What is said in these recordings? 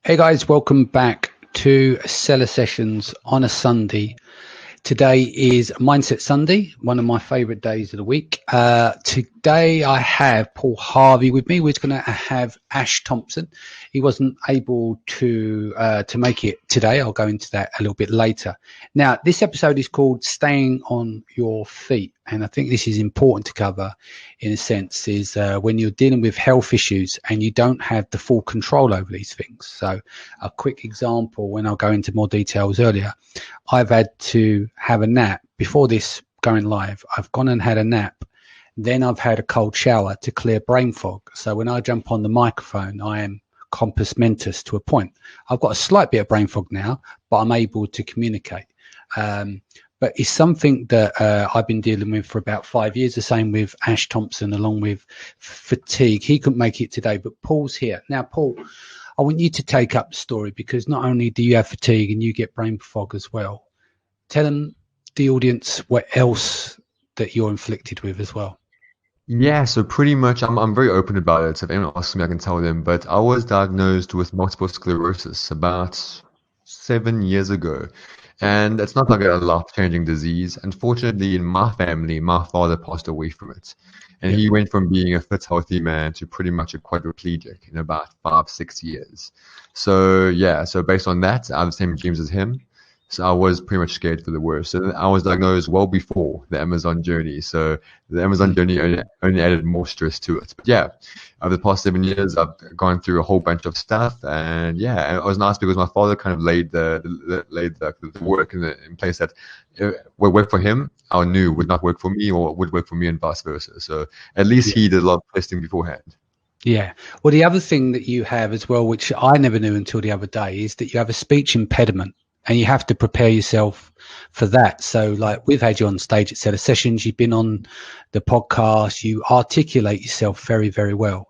Hey guys, welcome back to Seller Sessions on a Sunday. Today is Mindset Sunday, one of my favorite days of the week. Today I have Paul Harvey with me. We're going to have Ash Thompson. He wasn't able to make it today. I'll go into that a little bit later. Now, this episode is called Staying on Your Feet. And I think this is important to cover in a sense is when you're dealing with health issues and you don't have the full control over these things. So a quick example, when I'll go into more details earlier, I've had to have a nap before this going live. I've gone and had a nap. Then I've had a cold shower to clear brain fog. So when I jump on the microphone, I am compos mentis to a point. I've got a slight bit of brain fog now, but I'm able to communicate. But it's something that I've been dealing with for about 5 years. The same with Ash Thompson, along with fatigue. He couldn't make it today, but Paul's here. Now, Paul, I want you to take up the story because not only do you have fatigue and you get brain fog as well. Tell them, the audience, what else that you're inflicted with as well. Yeah, so pretty much I'm very open about it. So if anyone asks me, I can tell them. But I was diagnosed with multiple sclerosis about 7 years ago. And it's not like a life-changing disease. Unfortunately, in my family, my father passed away from it. And he went from being a fit, healthy man to pretty much a quadriplegic in about 5, 6 years. So yeah, so based on that, I have the same dreams as him. So I was pretty much scared for the worst. So I was diagnosed well before the Amazon journey. So the Amazon journey only added more stress to it. But yeah, over the past 7 years, I've gone through a whole bunch of stuff. And yeah, and it was nice because my father kind of laid the work in place that would work for him, I knew would not work for me or would work for me and vice versa. So at least he did a lot of testing beforehand. Yeah. Well, the other thing that you have as well, which I never knew until the other day, is that you have a speech impediment. And you have to prepare yourself for that. So like we've had you on stage at Seller Sessions, you've been on the podcast, you articulate yourself very, very well.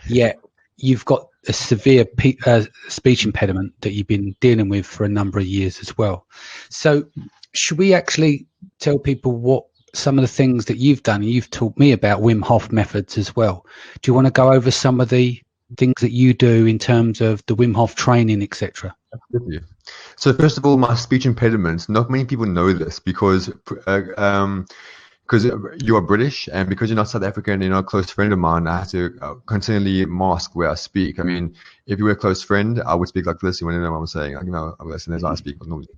Yet you've got a severe speech impediment that you've been dealing with for a number of years as well. So should we actually tell people what some of the things that you've done? And you've taught me about Wim Hof methods as well. Do you want to go over some of the things that you do in terms of the Wim Hof training, etc.? Absolutely. So first of all, my speech impediment, not many people know this because you are British and because you're not South African, you're not a close friend of mine, I have to continually mask where I speak. I mean, if you were a close friend, I would speak like this. You wouldn't know what I'm saying. Like, listen, as I speak normally.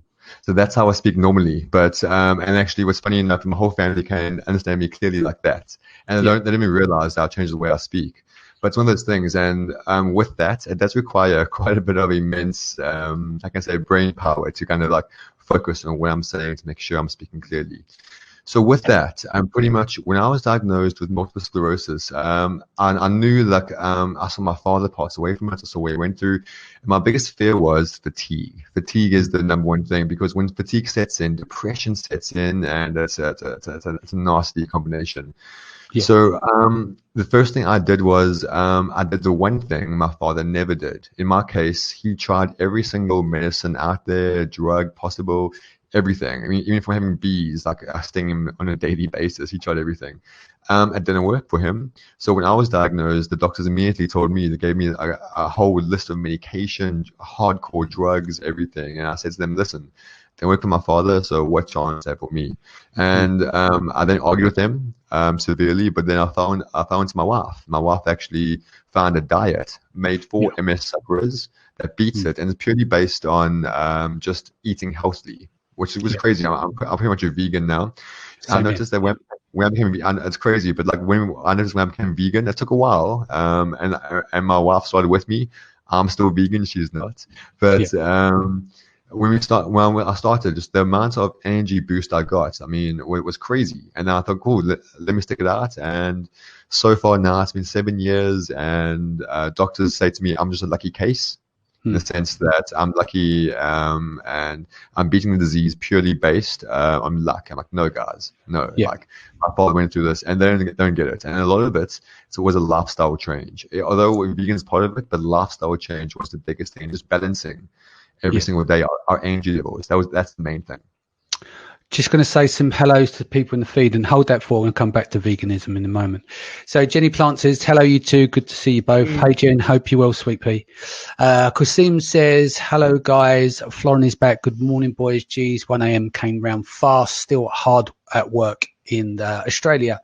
So that's how I speak normally. But and actually, what's funny enough, my whole family can understand me clearly like that, and they don't even realize that I changed the way I speak. But it's one of those things, and with that, it does require quite a bit of immense, I can say, brain power to kind of like focus on what I'm saying to make sure I'm speaking clearly. So with that, pretty much when I was diagnosed with multiple sclerosis, I knew like I saw my father pass away from it. I saw what he went through. And my biggest fear was fatigue. Fatigue is the number one thing because when fatigue sets in, depression sets in, and it's a nasty combination. Yeah. So the first thing I did was I did the one thing my father never did. In my case, he tried every single medicine out there, drug possible, everything. I mean, even from having bees, like sting him on a daily basis, he tried everything. It didn't work for him. So when I was diagnosed, the doctors immediately told me, they gave me a whole list of medication, hardcore drugs, everything. And I said to them, listen, they work for my father, so what chance is there for me? And I then argued with them severely, but then I found my wife. My wife actually found a diet made for MS sufferers that beats it, and it's purely based on just eating healthily, which was crazy. I'm pretty much a vegan now. I noticed that when I became vegan, it's crazy, but like when I became vegan, it took a while, and my wife started with me. I'm still vegan, she's not, but when I started, just the amount of energy boost I got, I mean, it was crazy. And I thought, cool, let me stick it out. And so far now, it's been 7 years, and doctors say to me, I'm just a lucky case in the sense that I'm lucky and I'm beating the disease purely based on luck. I'm like, no, guys, no. Like, my father went through this, and they don't get it. And a lot of it, it's always a lifestyle change. Although vegan is part of it, but lifestyle change was the biggest thing, just balancing every single day our energy levels. That's the main thing. Just going to say some hellos to people in the feed and hold that for and come back to veganism in a moment. So Jenny Plant says, hello, you two. Good to see you both. Hey, Jen. Hope you're well, sweet pea. Qasim says, hello, guys. Florin is back. Good morning, boys. Geez, 1 a.m. came round fast. Still hard at work in Australia.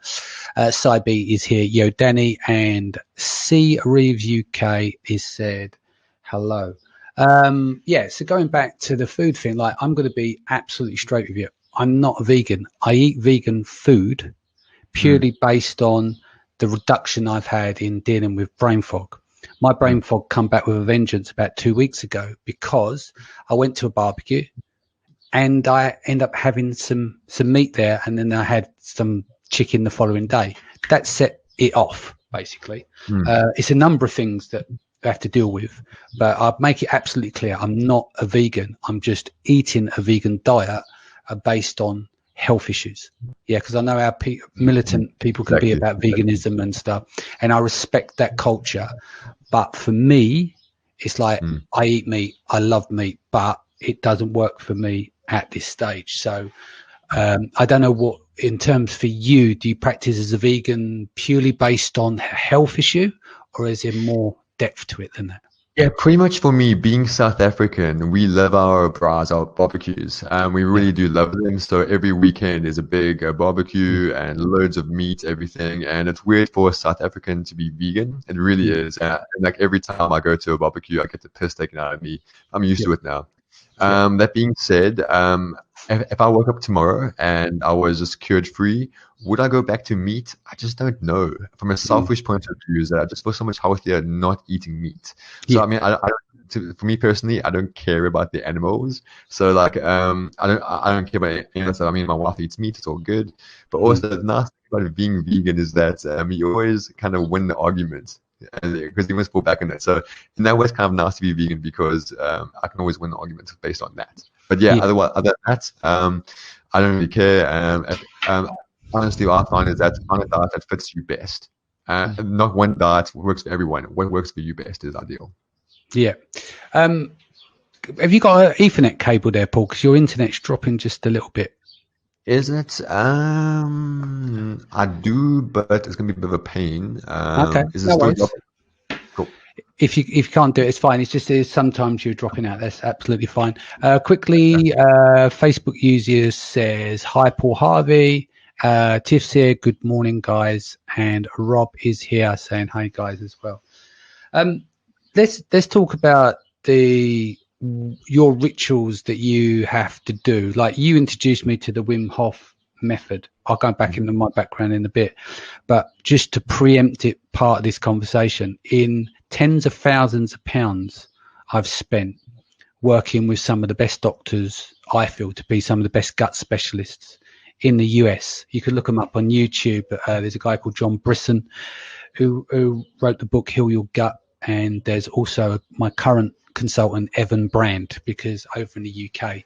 Saibi is here. Yo, Danny. And C. Reeves UK is said, hello. So going back to the food thing, like I'm going to be absolutely straight with you. I'm not a vegan. I eat vegan food purely based on the reduction I've had in dealing with brain fog. My brain fog come back with a vengeance about 2 weeks ago because I went to a barbecue and I end up having some meat there, and then I had some chicken the following day. That set it off, basically. It's a number of things that I have to deal with, but I'll make it absolutely clear. I'm not a vegan. I'm just eating a vegan diet based on health issues. Yeah, because I know how militant people can be about veganism and stuff, and I respect that culture. But for me, it's like I eat meat, I love meat, but it doesn't work for me at this stage. So I don't know what, in terms for you, do you practice as a vegan purely based on health issue, or is there more depth to it than that? Yeah, pretty much for me, being South African, we love our braais, our barbecues. We really do love them. So every weekend is a big barbecue and loads of meat, everything. And it's weird for a South African to be vegan. It really is. And like every time I go to a barbecue, I get the piss taken out of me. I'm used to it now. That being said, if I woke up tomorrow and I was just cured free, would I go back to meat? I just don't know. From a selfish point of view, is that I just feel so much healthier not eating meat. So I mean, for me personally, I don't care about the animals. So like, I don't care about anything else. I mean, my wife eats meat; it's all good. But also, the nice thing about being vegan is that you always kind of win the argument, because you must fall back on it. So in that way, it's kind of nice to be vegan because I can always win the argument based on that. But other than that, I don't really care. Honestly, what I find is that find a diet that fits you best. Not one diet works for everyone. What works for you best is ideal. Yeah. Have you got an Ethernet cable there, Paul? Because your internet's dropping just a little bit. Is it? I do, but it's gonna be a bit of a pain. Okay. Is it still dropping? Cool. If you can't do it, it's fine. It's just sometimes you're dropping out. That's absolutely fine. Quickly, Facebook user says, hi, Paul Harvey. Tiff's here. Good morning, guys. And Rob is here saying hi, guys, as well. Let's talk about your rituals that you have to do. Like, you introduced me to the Wim Hof method. I'll go back into my background in a bit, but just to preempt it, part of this conversation, in tens of thousands of pounds I've spent working with some of the best doctors, I feel to be some of the best gut specialists in the US. You can look them up on YouTube. There's a guy called John Brisson who wrote the book Heal Your Gut, and there's also my current consultant Evan Brand, because over in the UK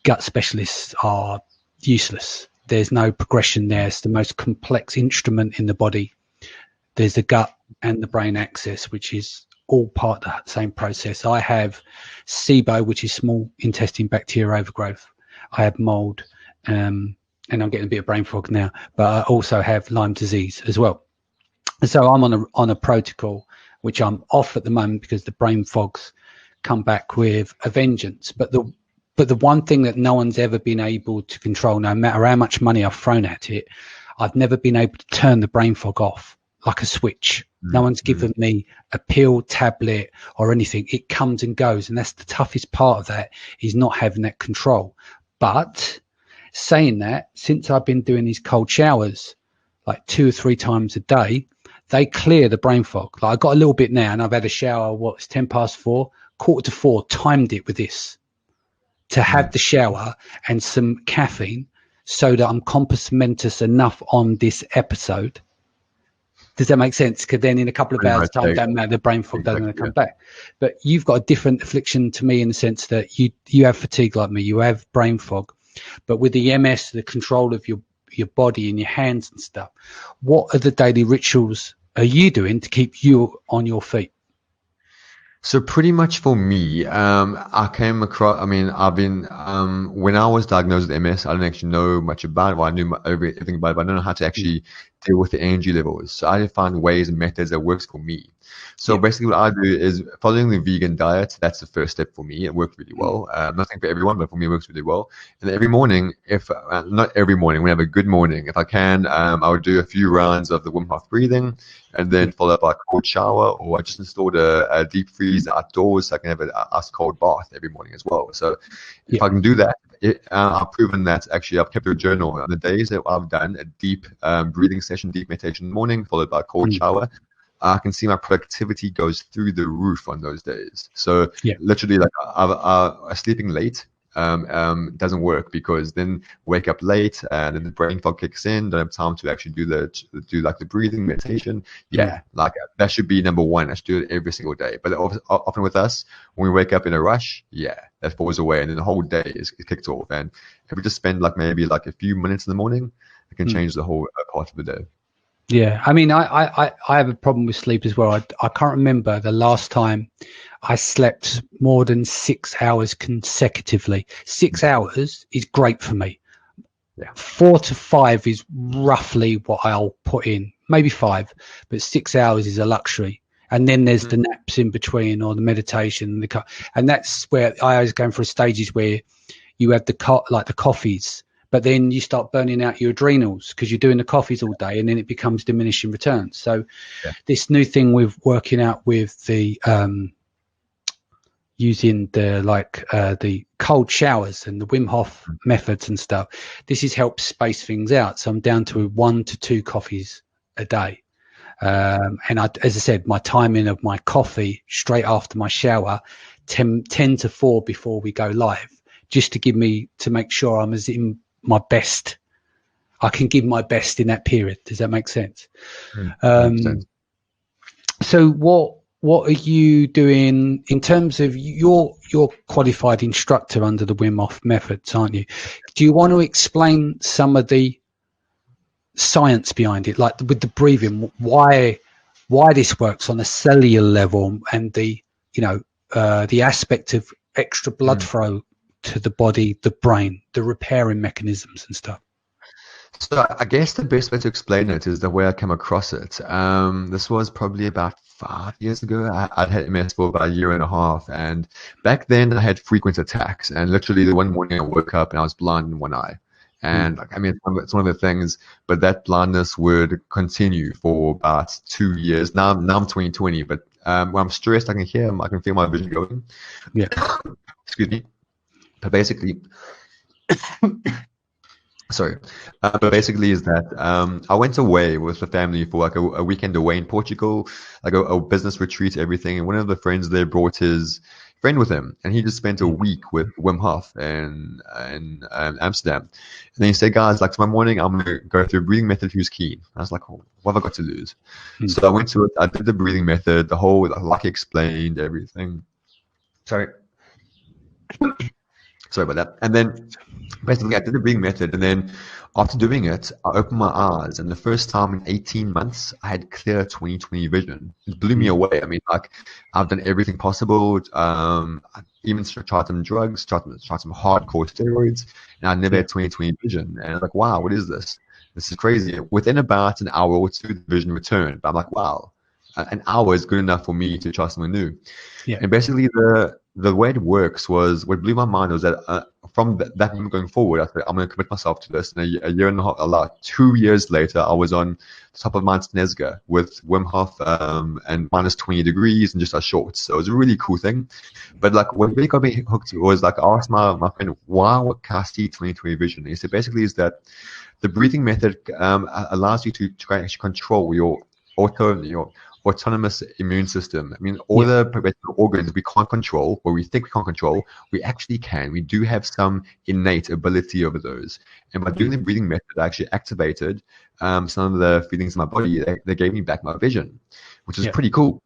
gut specialists are useless. There's no progression there. It's the most complex instrument in the body. There's the gut and the brain axis, which is all part of the same process. I have SIBO, which is small intestine bacteria overgrowth. I have mold, and I'm getting a bit of brain fog now, but I also have Lyme disease as well. And so I'm on a protocol, which I'm off at the moment because the brain fogs come back with a vengeance. But the one thing that no one's ever been able to control, no matter how much money I've thrown at it, I've never been able to turn the brain fog off like a switch. No one's given me a pill, tablet, or anything. It comes and goes, and that's the toughest part of that, is not having that control. But saying that, since I've been doing these cold showers like 2 or 3 times a day, they clear the brain fog. Like, I got a little bit now, and I've had a shower, it's 4:10, 3:45, timed it with this to have the shower and some caffeine so that I'm compos mentis enough on this episode. Does that make sense? Because then in a couple of hours' time, don't matter, the brain fog doesn't come back. But you've got a different affliction to me in the sense that you have fatigue like me, you have brain fog. But with the MS, the control of your body and your hands and stuff, what are the daily rituals are you doing to keep you on your feet? So pretty much for me, I came across. I mean, I've been when I was diagnosed with MS, I didn't actually know much about it. Well, I knew everything about it, but I don't know how to Mm. actually deal with the energy levels. So I had to find ways and methods that works for me. So Yeah. basically, what I do is following the vegan diet. That's the first step for me. It worked really Mm. well. Nothing for everyone, but for me, it works really well. And every morning, if not every morning, we have a good morning. If I can, I would do a few rounds of the Wim Hof breathing, and Yeah. then followed by a cold shower, or I just installed a deep freeze outdoors so I can have an ice cold bath every morning as well. So if Yeah. I can do that, I've proven that actually I've kept a journal on the days that I've done a deep breathing session, deep meditation in the morning, followed by a cold Mm. shower. I can see my productivity goes through the roof on those days. So Yeah. literally, like sleeping late doesn't work because then wake up late and then the brain fog kicks in. Don't have time to actually do like the breathing meditation. Mm. Yeah, like that should be number one. I should do it every single day. But often with us, when we wake up in a rush, yeah, that falls away, and then the whole day is kicked off. And if we just spend like maybe like a few minutes in the morning, it can Mm. change the whole part of the day. Yeah, I mean, I have a problem with sleep as well. I can't remember the last time I slept more than 6 hours consecutively. 6 hours is great for me. Yeah. 4 to 5 is roughly what I'll put in, maybe 5, but 6 hours is a luxury. And then there's the naps in between, or the meditation, and that's where I was going through stages where you have like the coffees, but then you start burning out your adrenals because you're doing the coffees all day, and then it becomes diminishing returns. So Yeah. this new thing with working out with the using the cold showers and the Wim Hof methods and stuff, this has helped space things out. So I'm down to 1 to 2 coffees a day. And as I said, my timing of my coffee straight after my shower, 10 to 4 before we go live, just to make sure I'm as in my best. I can give my best in that period. Does that make sense? 100%. So what are you doing in terms of you're qualified instructor under the Wim Hof methods, aren't you? Do you want to explain some of the science behind it, like with the breathing, why this works on a cellular level, and the aspect of extra blood flow to the body, the brain, the repairing mechanisms and stuff? So I guess the best way to explain it is the way I came across it. This was probably about 5 years ago. I'd had MS for about a year and a half, and back then I had frequent attacks. And literally, the one morning I woke up and I was blind in one eye. And I mean, it's one of the things, but that blindness would continue for about 2 years. Now I'm 20/20, but when I'm stressed, I can feel my vision going. Yeah. Excuse me. But basically, sorry, but basically is that I went away with the family for like a weekend away in Portugal, like a business retreat, everything. And one of the friends there brought his friend with him, and he just spent a week with Wim Hof in Amsterdam. And then he said, guys, like tomorrow morning, I'm gonna go through a breathing method. Who's keen? I was like, oh, what have I got to lose? So I went to it. I did the breathing method, the whole like he explained everything. Sorry. Sorry about that. And then basically I did the breathing method, and then after doing it, I opened my eyes, and the first time in 18 months, I had clear 20/20 vision. It blew me away. I mean, like, I've done everything possible. I even tried some drugs, tried some hardcore steroids, and I never had 20/20 vision. And I was like, wow, what is this? This is crazy. Within about an hour or two, the vision returned. But I'm like, wow, an hour is good enough for me to try something new. Yeah. And basically, the way it works was what blew my mind was that from that moment going forward, I thought I'm going to commit myself to this. And a year and a half, like 2 years later, I was on the top of Mount Snesga with Wim Hof and minus 20 degrees and just our shorts. So it was a really cool thing. But like what really got me hooked was like I asked my friend, why would I see 20/20 vision? And he said basically is that the breathing method allows you to actually control your autonomous immune system. I mean, all the organs we can't control, or we think we can't control, we actually can. We do have some innate ability over those. And by doing the breathing method, I actually activated some of the feelings in my body that gave me back my vision, which is pretty cool.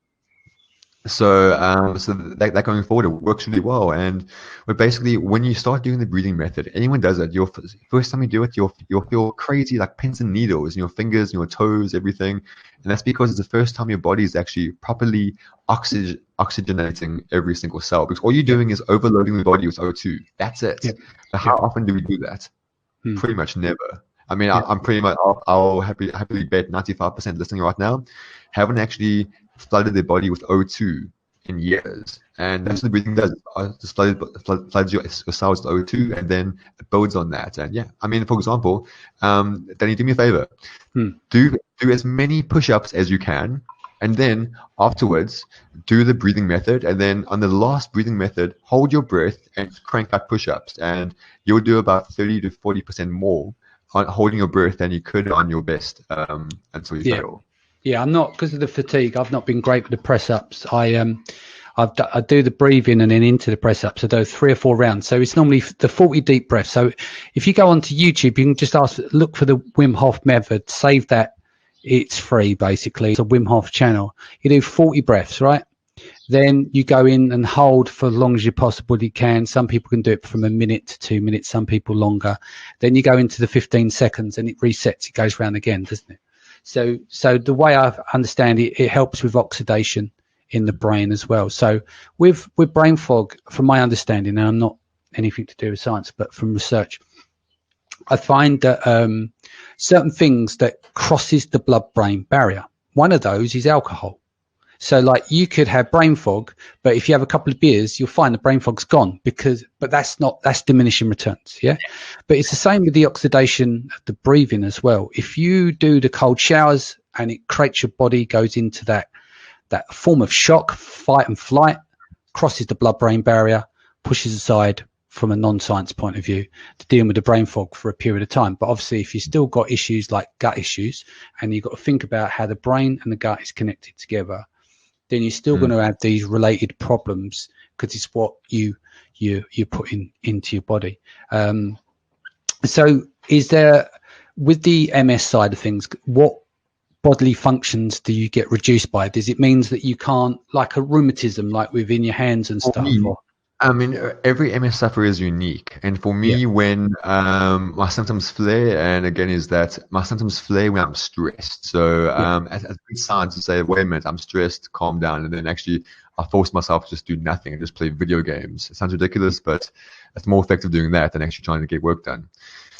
So that going forward, it works really well. But basically, when you start doing the breathing method, anyone does it, first time you do it, you'll feel crazy, like pins and needles in your fingers, in your toes, everything. And that's because it's the first time your body is actually properly oxygenating every single cell. Because all you're doing is overloading the body with O2. That's it. Yep. But how often do we do that? Pretty much never. I mean, I'm pretty much, I'll happily bet 95% listening right now haven't actually flooded their body with O2 in years. And that's what the breathing does. It just floods your cells with O2, and then it builds on that. And yeah, I mean, for example, Danny, do me a favor. Do as many push-ups as you can, and then afterwards do the breathing method, and then on the last breathing method, hold your breath and crank out push-ups, and you'll do about 30 to 40% more on holding your breath than you could on your best until you fail. Yeah, I'm not, because of the fatigue, I've not been great with the press-ups. I do the breathing and then into the press-ups. I do 3 or 4 rounds. So it's normally the 40 deep breaths. So if you go onto YouTube, you can just look for the Wim Hof method, save that. It's free, basically. It's a Wim Hof channel. You do 40 breaths, right? Then you go in and hold for as long as you possibly can. Some people can do it from a minute to 2 minutes, some people longer. Then you go into the 15 seconds and it resets. It goes round again, doesn't it? So the way I understand it, it helps with oxidation in the brain as well. So with brain fog, from my understanding, and I'm not anything to do with science, but from research, I find that certain things that crosses the blood-brain barrier, one of those is alcohol. So like you could have brain fog, but if you have a couple of beers, you'll find the brain fog's gone but that's diminishing returns. Yeah. But it's the same with the oxidation of the breathing as well. If you do the cold showers and it creates your body, goes into that form of shock, fight and flight, crosses the blood-brain barrier, pushes aside from a non-science point of view to deal with the brain fog for a period of time. But obviously if you've still got issues like gut issues and you've got to think about how the brain and the gut is connected together, then you're still going to have these related problems because it's what you're putting into your body. So is there, with the MS side of things, what bodily functions do you get reduced by? Does it mean that you can't, like a rheumatism, like within your hands and stuff? I mean, every MS sufferer is unique. And for me, when my symptoms flare, and again, is that my symptoms flare when I'm stressed. So as a good sign to say, wait a minute, I'm stressed, calm down. And then actually I force myself to just do nothing and just play video games. It sounds ridiculous, but it's more effective doing that than actually trying to get work done.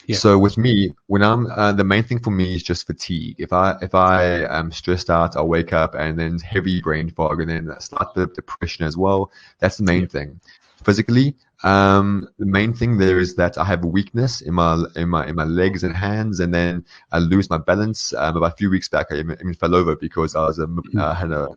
Yeah. So with me, when I'm the main thing for me is just fatigue. If I am stressed out, I'll wake up and then heavy brain fog, and then start the depression as well. That's the main thing. Physically, the main thing there is that I have a weakness in my legs and hands, and then I lose my balance. About a few weeks back, I even fell over because I was had a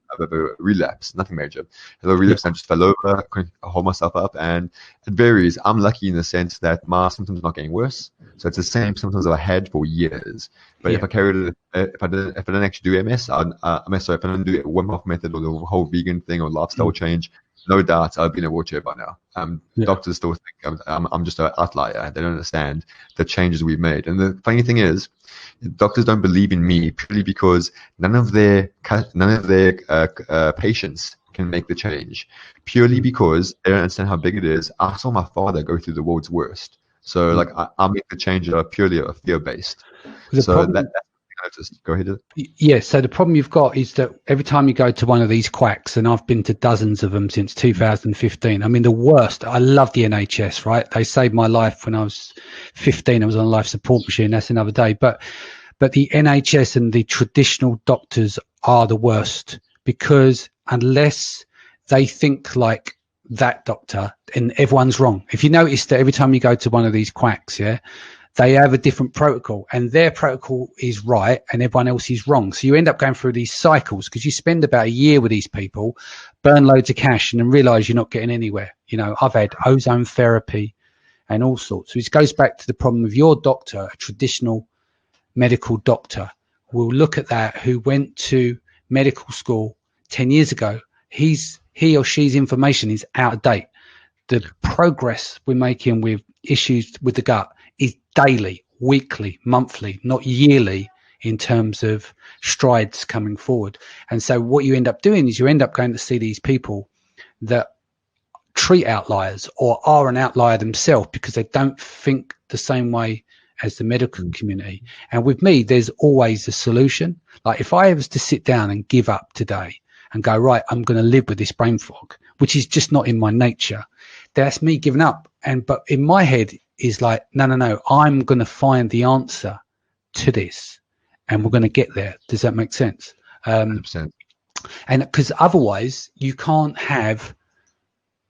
relapse, nothing major. I had a relapse, and I just fell over, couldn't hold myself up, and it varies. I'm lucky in the sense that my symptoms are not getting worse, so it's the same symptoms that I had for years. But if I carried it, if I didn't actually do MS, if I didn't do a Wim Hof method or the whole vegan thing or lifestyle change, no doubt I've been in a wheelchair by now. Doctors still think I'm just an outlier. They don't understand the changes we've made. And the funny thing is, doctors don't believe in me purely because none of their patients can make the change. Purely because they don't understand how big it is. I saw my father go through the world's worst. So like I make the change that are purely fear-based. So that's just go ahead. Yeah, so the problem you've got is that every time you go to one of these quacks, and I've been to dozens of them since 2015. I mean, the worst. I love the NHS, right? They saved my life when I was 15. I was on a life support machine. That's another day. But the NHS and the traditional doctors are the worst, because unless they think like that doctor, and everyone's wrong. If you notice that every time you go to one of these quacks, they have a different protocol, and their protocol is right and everyone else is wrong. So you end up going through these cycles because you spend about a year with these people, burn loads of cash, and then realize you're not getting anywhere. You know, I've had ozone therapy and all sorts. So it goes back to the problem of your doctor, a traditional medical doctor will look at that, who went to medical school 10 years ago. He or she's information is out of date. The progress we're making with issues with the gut is daily, weekly, monthly, not yearly. in terms of strides coming forward. And so what you end up doing is you end up going to see these people that treat outliers or are an outlier themselves because they don't think the same way as the medical community. And with me, there's always a solution. Like if I was to sit down and give up today and go, right, I'm going to live with this brain fog, which is just not in my nature, that's me giving up. But in my head is like, no, I'm going to find the answer to this and we're going to get there. Does that make sense? 100%. And because otherwise you can't have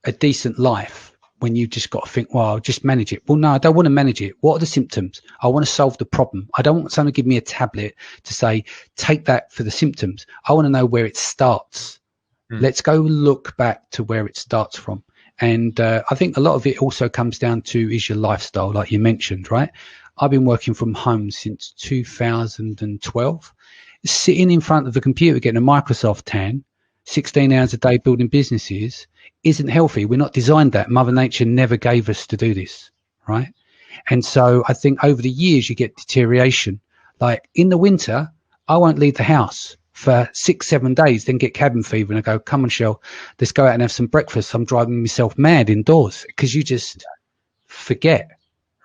a decent life when you just got to think, well, I'll just manage it. Well, no, I don't want to manage it. What are the symptoms? I want to solve the problem. I don't want someone to give me a tablet to say, take that for the symptoms. I want to know where it starts. Let's go look back to where it starts from. And I think a lot of it also comes down to is your lifestyle, like you mentioned, right? I've been working from home since 2012, sitting in front of the computer, getting a Microsoft tan, 16 hours a day building businesses isn't healthy. We're not designed that. Mother Nature never gave us to do this, right? And so I think over the years you get deterioration. Like in the winter, I won't leave the house for 6-7 days, then get cabin fever and I go, come on, Shell, let's go out and have some breakfast. I'm driving myself mad indoors because you just forget,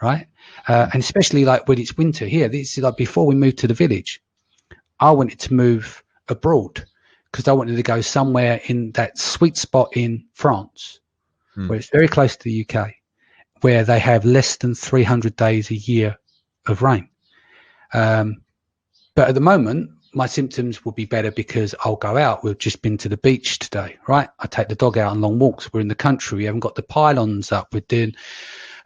right? And especially like when it's winter here, this is like before we moved to the village, I wanted to move abroad because I wanted to go somewhere in that sweet spot in France, where it's very close to the UK, where they have less than 300 days a year of rain. But at the moment, my symptoms will be better because I'll go out. We've just been to the beach today, right? I take the dog out on long walks. We're in the country. We haven't got the pylons up. We're doing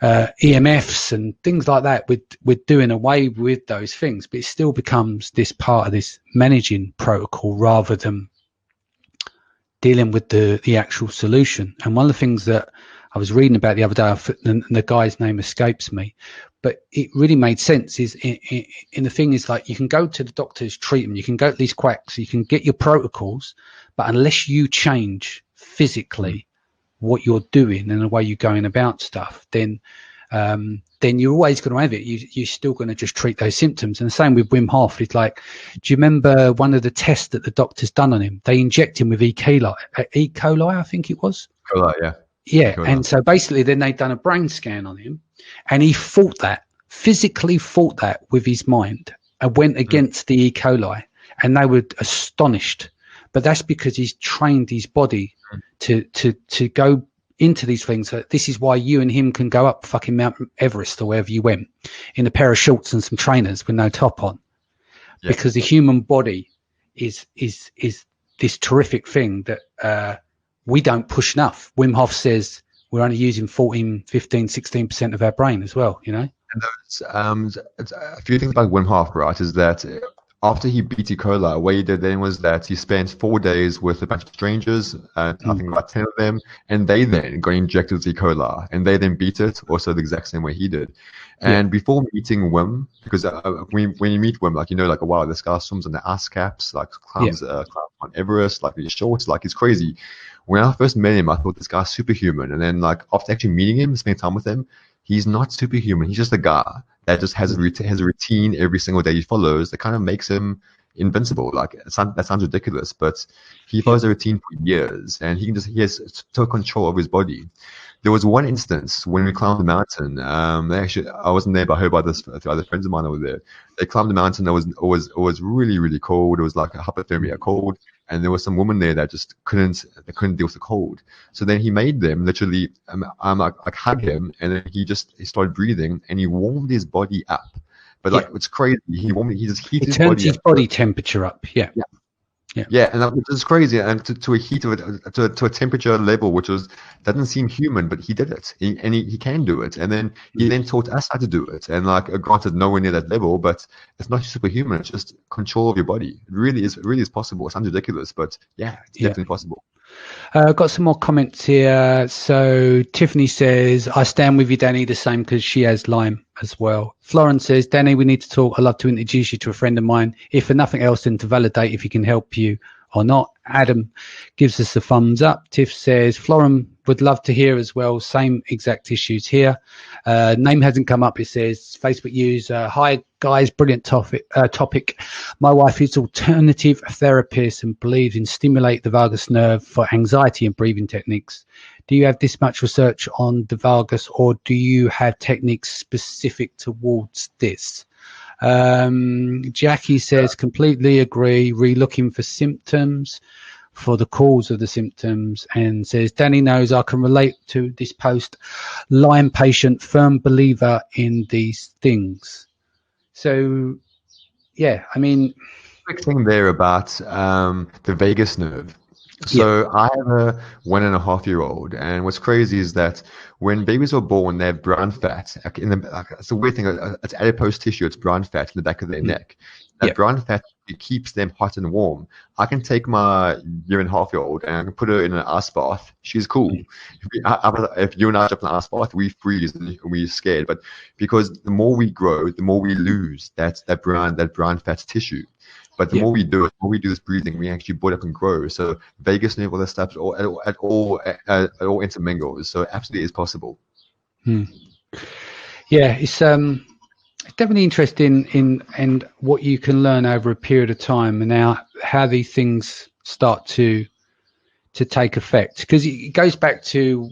EMFs and things like that. We're doing away with those things, but it still becomes this part of this managing protocol rather than dealing with the actual solution. And one of the things that I was reading about the other day, and the guy's name escapes me, but it really made sense, is in the thing is like you can go to the doctor's treatment, you can go to these quacks, you can get your protocols, but unless you change physically what you're doing and the way you're going about stuff, then you're always going to have it. You're still going to just treat those symptoms. And the same with Wim Hof. It's like, do you remember one of the tests that the doctor's done on him? They inject him with E. coli, I think it was. Coli, yeah. Yeah, and so basically then they'd done a brain scan on him and he physically fought that with his mind and went against the E. coli, and they were astonished. But that's because he's trained his body to go into these things. So this is why you and him can go up fucking Mount Everest or wherever you went in a pair of shorts and some trainers with no top on, because the human body is this terrific thing that we don't push enough. Wim Hof says we're only using 14, 15, 16% of our brain as well, you know? And it's a few things about Wim Hof, right, is that after he beat E. coli, what he did then was that he spent 4 days with a bunch of strangers, I think about 10 of them, and they then got injected with E. coli, and they then beat it also the exact same way he did. And before meeting Wim, because when you meet Wim, like, you know, like, wow, this guy swims on the ice caps, like climbs on Everest, like he's shorts, like he's crazy. When I first met him, I thought this guy's superhuman. And then, like, after actually meeting him, spending time with him, he's not superhuman. He's just a guy that just has a routine every single day he follows that kind of makes him invincible. Like, that sounds ridiculous, but he follows a routine for years, and he has total control of his body. There was one instance when we climbed the mountain. I wasn't there, but I heard about this through other friends of mine over there. They climbed the mountain. It was really, really cold. It was like a hypothermia cold. And there was some woman there that just couldn't deal with the cold. So then he made them literally, like hug him, and then he started breathing, and he warmed his body up. But like, it's crazy. He just heated his body up. He turned his body temperature up. Yeah, and that was crazy, and to a heat of it, to a temperature level which doesn't seem human, but he did it, and he can do it, and then he then taught us how to do it, and like, granted, nowhere near that level, but it's not superhuman. It's just control of your body. It really is possible. It sounds ridiculous, but yeah, it's definitely possible. I've got some more comments here. So Tiffany says, I stand with you, Danny, the same, because she has Lyme as well. Florence says, Danny, we need to talk. I'd love to introduce you to a friend of mine, if for nothing else than to validate if he can help you or not. Adam gives us a thumbs up. Tiff says, Florum would love to hear as well. Same exact issues here. Name hasn't come up. It says, Facebook user, hi guys, brilliant topic. My wife is alternative therapist and believes in stimulate the vagus nerve for anxiety and breathing techniques. Do you have this much research on the vagus, or do you have techniques specific towards this? Jackie says, completely agree, re-looking for symptoms, for the cause of the symptoms, and says, Danny knows I can relate to this post. Lyme patient, firm believer in these things. So, yeah, I mean... Quick thing there about the vagus nerve. So I have a 1.5-year-old, and what's crazy is that when babies are born, they have brown fat. It's a weird thing. It's adipose tissue. It's brown fat in the back of their neck. That brown fat, it keeps them hot and warm. I can take my 1.5-year-old and I can put her in an ice bath. She's cool. If you and I jump in an ice bath, we freeze and we're scared. But because the more we grow, the more we lose that brown fat tissue. But the more we do this breathing, we actually build up and grow. So vagus nerve, all that stuff, at all intermingles. So absolutely is possible. Yeah, it's definitely interesting in what you can learn over a period of time, and how these things start to take effect. Because it goes back to,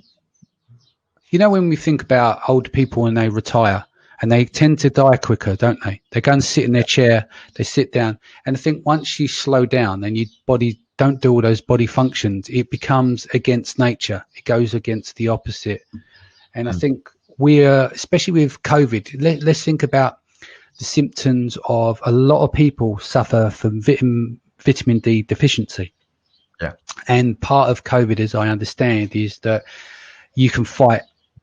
when we think about older people when they retire, and they tend to die quicker, don't they? They go and sit in their chair, they sit down. And I think once you slow down and your body don't do all those body functions, it becomes against nature. It goes against the opposite. And I think especially with COVID, let's think about the symptoms of a lot of people suffer from vitamin D deficiency. Yeah. And part of COVID, as I understand, is that you can fight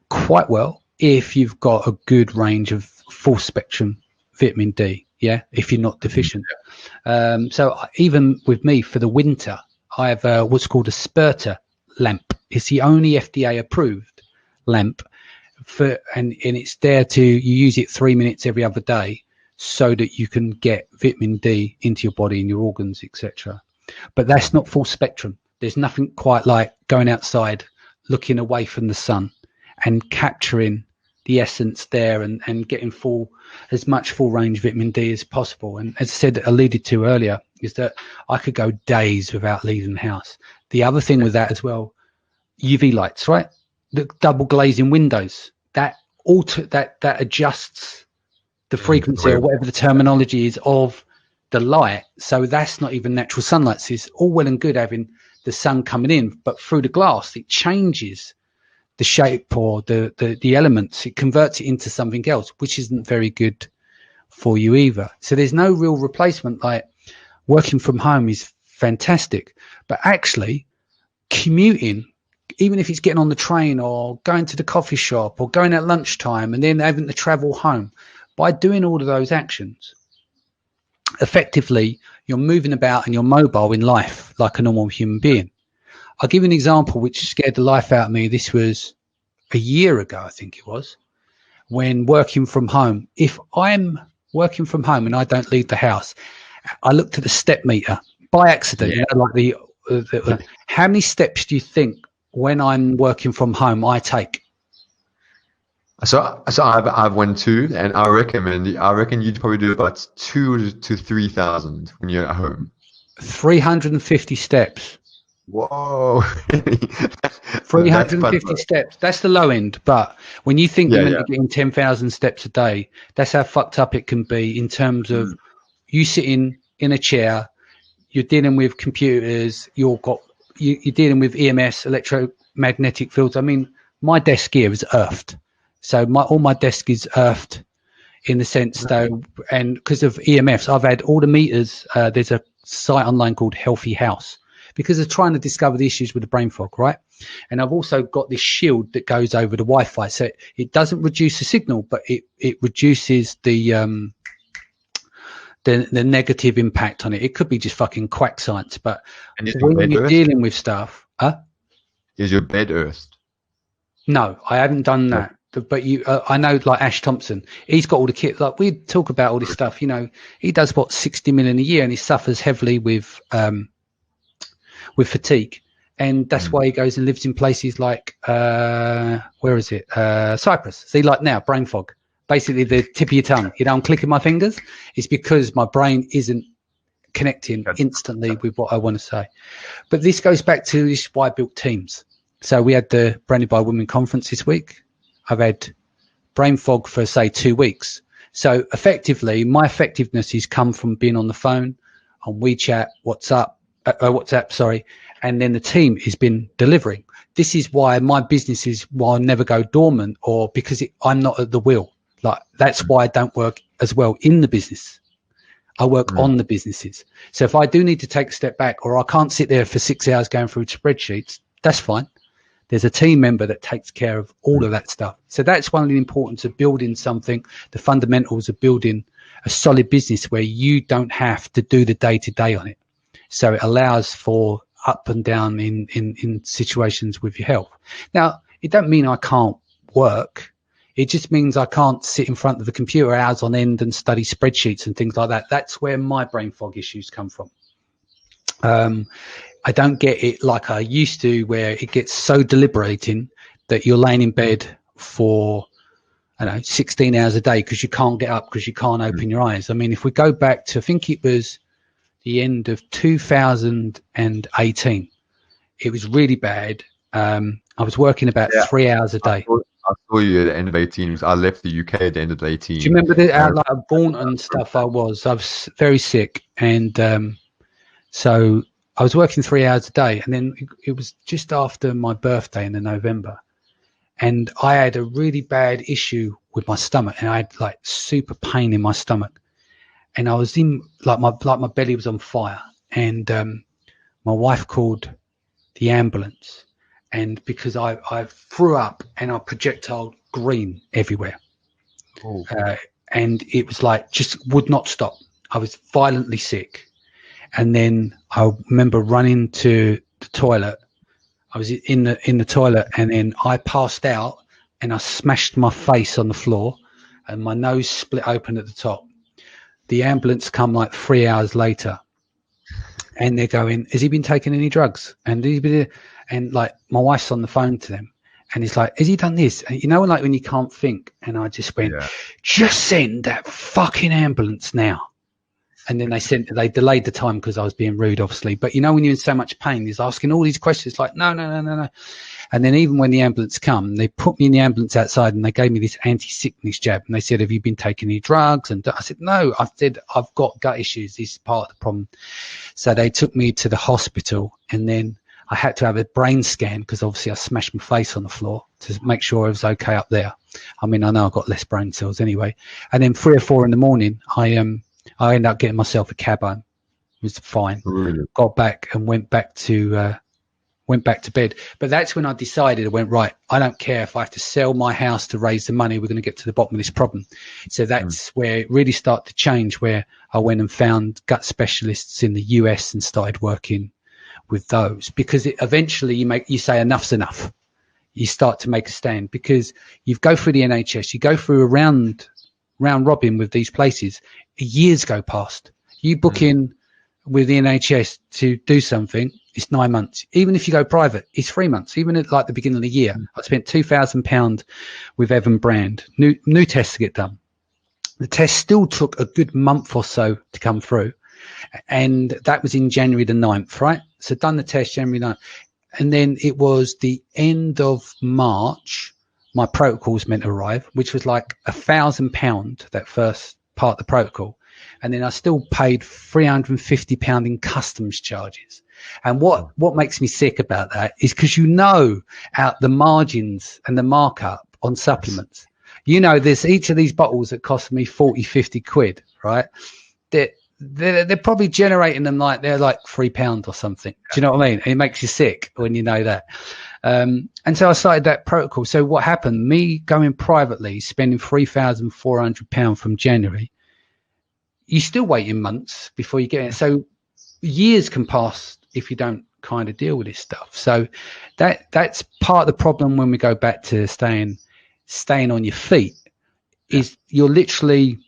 quite well if you've got a good range of full spectrum vitamin D, if you're not deficient. So even with me for the winter, I have what's called a Spurter lamp. It's the only FDA approved lamp and it's there you use it 3 minutes every other day so that you can get vitamin D into your body and your organs, etc. But that's not full spectrum. There's nothing quite like going outside, looking away from the sun and capturing the essence there and getting as much full range vitamin D as possible. And as I said, alluded to earlier, is that I could go days without leaving the house. The other thing with that as well, UV lights, right? The double glazing windows, that adjusts the frequency or whatever the terminology is of the light. So that's not even natural sunlight. So it's all well and good having the sun coming in, but through the glass, it changes the shape or the elements. It converts it into something else, which isn't very good for you either. So there's no real replacement. Like working from home is fantastic, but actually commuting, even if it's getting on the train or going to the coffee shop or going at lunchtime and then having to travel home, by doing all of those actions, effectively you're moving about and you're mobile in life like a normal human being. I'll give you an example which scared the life out of me. This was a year ago, I think it was, when working from home. If I'm working from home and I don't leave the house, I looked at the step meter by accident. How many steps do you think when I'm working from home I take? So I've went too, and I reckon you'd probably do about 2,000 to 3,000 when you're at home. 350 steps. Whoa. 350 steps. That's the low end. But when you think you're meant to be getting 10,000 steps a day, that's how fucked up it can be in terms of you sitting in a chair, you're dealing with computers, you're dealing with EMS, electromagnetic fields. I mean, my desk here is earthed. So all my desk is earthed in the sense though, and because of EMFs, I've had all the meters. There's a site online called Healthy House, because they're trying to discover the issues with the brain fog, right? And I've also got this shield that goes over the Wi-Fi. So it doesn't reduce the signal, but it reduces the negative impact on it. It could be just fucking quack science, but when you're dealing with stuff... Is your bed earthed? No, I haven't done that. But I know like Ash Thompson, he's got all the kit. Like we talk about all this stuff, he does 60 million a year and he suffers heavily with with fatigue. And that's why he goes and lives in places like, where is it? Cyprus. See, like now, brain fog. Basically, the tip of your tongue. I'm clicking my fingers. It's because my brain isn't connecting instantly with what I want to say. But this goes back to this is why I built teams. So we had the Branded by Women conference this week. I've had brain fog for, say, 2 weeks. So effectively, my effectiveness has come from being on the phone, on WeChat, WhatsApp, and then the team has been delivering. This is why my businesses will never go dormant, or because I'm not at the wheel. Like, that's why I don't work as well in the business. I work on the businesses. So if I do need to take a step back, or I can't sit there for 6 hours going through spreadsheets, that's fine. There's a team member that takes care of all of that stuff. So that's one of the importance of building something, the fundamentals of building a solid business where you don't have to do the day-to-day on it. So it allows for up and down in situations with your health. Now, it don't mean I can't work. It just means I can't sit in front of the computer hours on end and study spreadsheets and things like that. That's where my brain fog issues come from. I don't get it like I used to, where it gets so deliberating that you're laying in bed for, 16 hours a day because you can't get up, because you can't open your eyes. I mean, if we go back to, I think it was the end of 2018, it was really bad. I was working about 3 hours a day. I saw you at the end of 18. I left the UK at the end of 18. Do you remember like Bournemouth and stuff? I was very sick. And so I was working 3 hours a day. And then it was just after my birthday in November. And I had a really bad issue with my stomach. And I had like super pain in my stomach. And I was in, like my belly was on fire. And my wife called the ambulance. And because I threw up and I projectile green everywhere. And it was like, just would not stop. I was violently sick. And then I remember running to the toilet. I was in the toilet, and then I passed out and I smashed my face on the floor and my nose split open at the top. The ambulance come like 3 hours later, and they're going, has he been taking any drugs? And like my wife's on the phone to them, and he's like, has he done this? And like when you can't think. And I just went, just send that fucking ambulance now. And then they delayed the time because I was being rude, obviously. But when you're in so much pain, he's asking all these questions like, no. And then even when the ambulance come, they put me in the ambulance outside and they gave me this anti-sickness jab. And they said, have you been taking any drugs? And I said, no. I said, I've got gut issues. This is part of the problem. So they took me to the hospital, and then I had to have a brain scan because obviously I smashed my face on the floor to make sure I was okay up there. I mean, I know I've got less brain cells anyway. And then 3 or 4 in the morning, I ended up getting myself a cab home. It was fine. Really? Got back and went back to bed. But that's when I decided, I went, right, I don't care if I have to sell my house to raise the money. We're going to get to the bottom of this problem. So that's where it really started to change, where I went and found gut specialists in the US and started working with those, because eventually you say enough's enough. You start to make a stand, because you go through the NHS, you go through a round robin with these places. Years go past. You book in with the NHS to do something, it's 9 months. Even if you go private, it's 3 months. Even at like the beginning of the year, I spent £2,000 with Evan Brand, new tests to get done. The test still took a good month or so to come through. And that was in January the 9th, right? So done the test January 9th. And then it was the end of March, my protocols meant to arrive, which was like £1,000, that first part of the protocol. And then I still paid £350 in customs charges. And what makes me sick about that is because out the margins and the markup on supplements. There's each of these bottles that cost me 40, 50 quid, right? They're probably generating them like they're like £3 or something. Do you know what I mean? And it makes you sick when you know that. And so I started that protocol. So what happened, me going privately, spending £3,400 from January, you're still waiting months before you get it. So years can pass if you don't kind of deal with this stuff. So that's part of the problem when we go back to staying on your feet, is you're literally,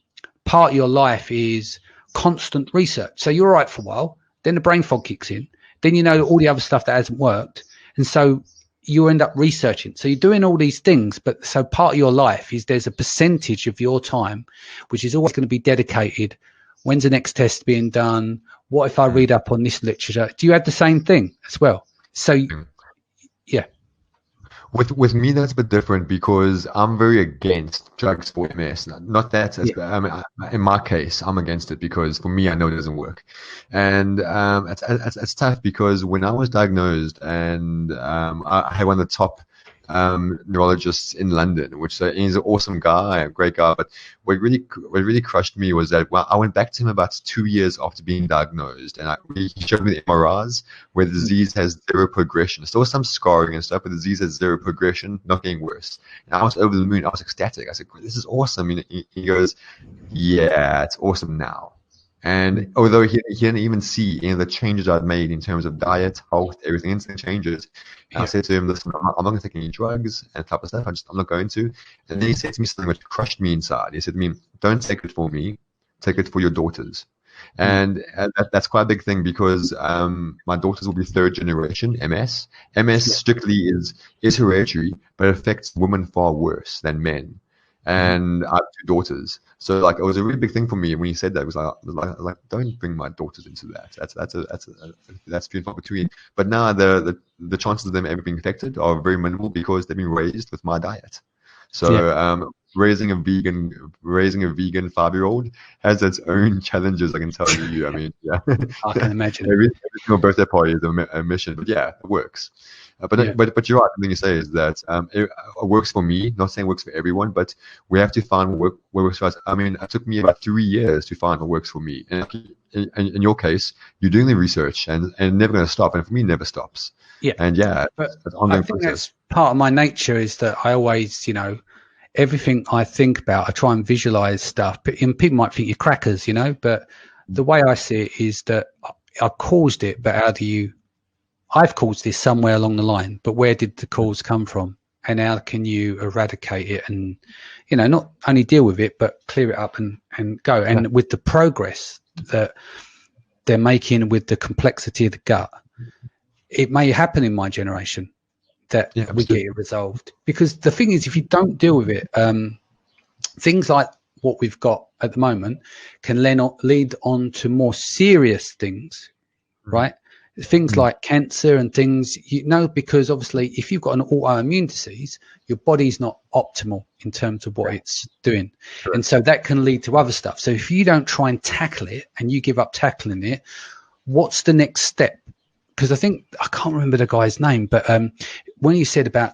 part of your life is constant research. So you're all right for a while, then the brain fog kicks in. then you know all the other stuff that hasn't worked. And so you end up researching. So you're doing all these things, but so part of your life is there's a percentage of your time, which is always going to be dedicated. When's the next test being done? What if I read up on this literature? Do you have the same thing as well? So, yeah. With me, that's a bit different because I'm very against drugs for MS. Not that, I mean, in my case, I'm against it because for me, I know it doesn't work. And it's tough because when I was diagnosed and I had one of the top neurologists in London, which he's an awesome guy, a great guy. But what really crushed me was that I went back to him about 2 years after being diagnosed, and he showed me the MRIs where the disease has zero progression. Still some scarring and stuff, but the disease has zero progression, not getting worse. And I was over the moon. I was ecstatic. I said, "This is awesome." And he goes, "Yeah, it's awesome now." And although he didn't even see any of the changes I'd made in terms of diet, health, everything, instant changes. And I said to him, "Listen, I'm not going to take any drugs and type of stuff. I'm not going to." And then he said to me something which crushed me inside. He said to me, "Don't take it for me, take it for your daughters." And that's quite a big thing because my daughters will be third generation MS. MS strictly is hereditary, but it affects women far worse than men. And I have 2 daughters, so like it was a really big thing for me when he said that. It was like don't bring my daughters into that. That's few and far between. But now the chances of them ever being affected are very minimal because they've been raised with my diet. So raising a vegan 5-year-old has its own challenges. I can tell you. I mean, yeah, I can imagine. Every single birthday party is a mission, but yeah, it works. But you're right. The thing you say is that it works for me. Not saying it works for everyone, but we have to find what works for us. I mean, it took me about 3 years to find what works for me. And in your case, you're doing the research and never going to stop. And for me, it never stops. Yeah. And but I think that's part of my nature is that I always, everything I think about, I try and visualize stuff. And people might think you're crackers, but the way I see it is that I caused it, but how do you? I've caused this somewhere along the line, but where did the cause come from? And how can you eradicate it and, not only deal with it, but clear it up and go. And with the progress that they're making with the complexity of the gut, it may happen in my generation that we get it resolved. Because the thing is, if you don't deal with it, things like what we've got at the moment can lead on to more serious things, right? Things like cancer and things, because obviously if you've got an autoimmune disease, your body's not optimal in terms of what it's doing. Sure. And so that can lead to other stuff. So if you don't try and tackle it and you give up tackling it, what's the next step? Because I can't remember the guy's name, but when he said about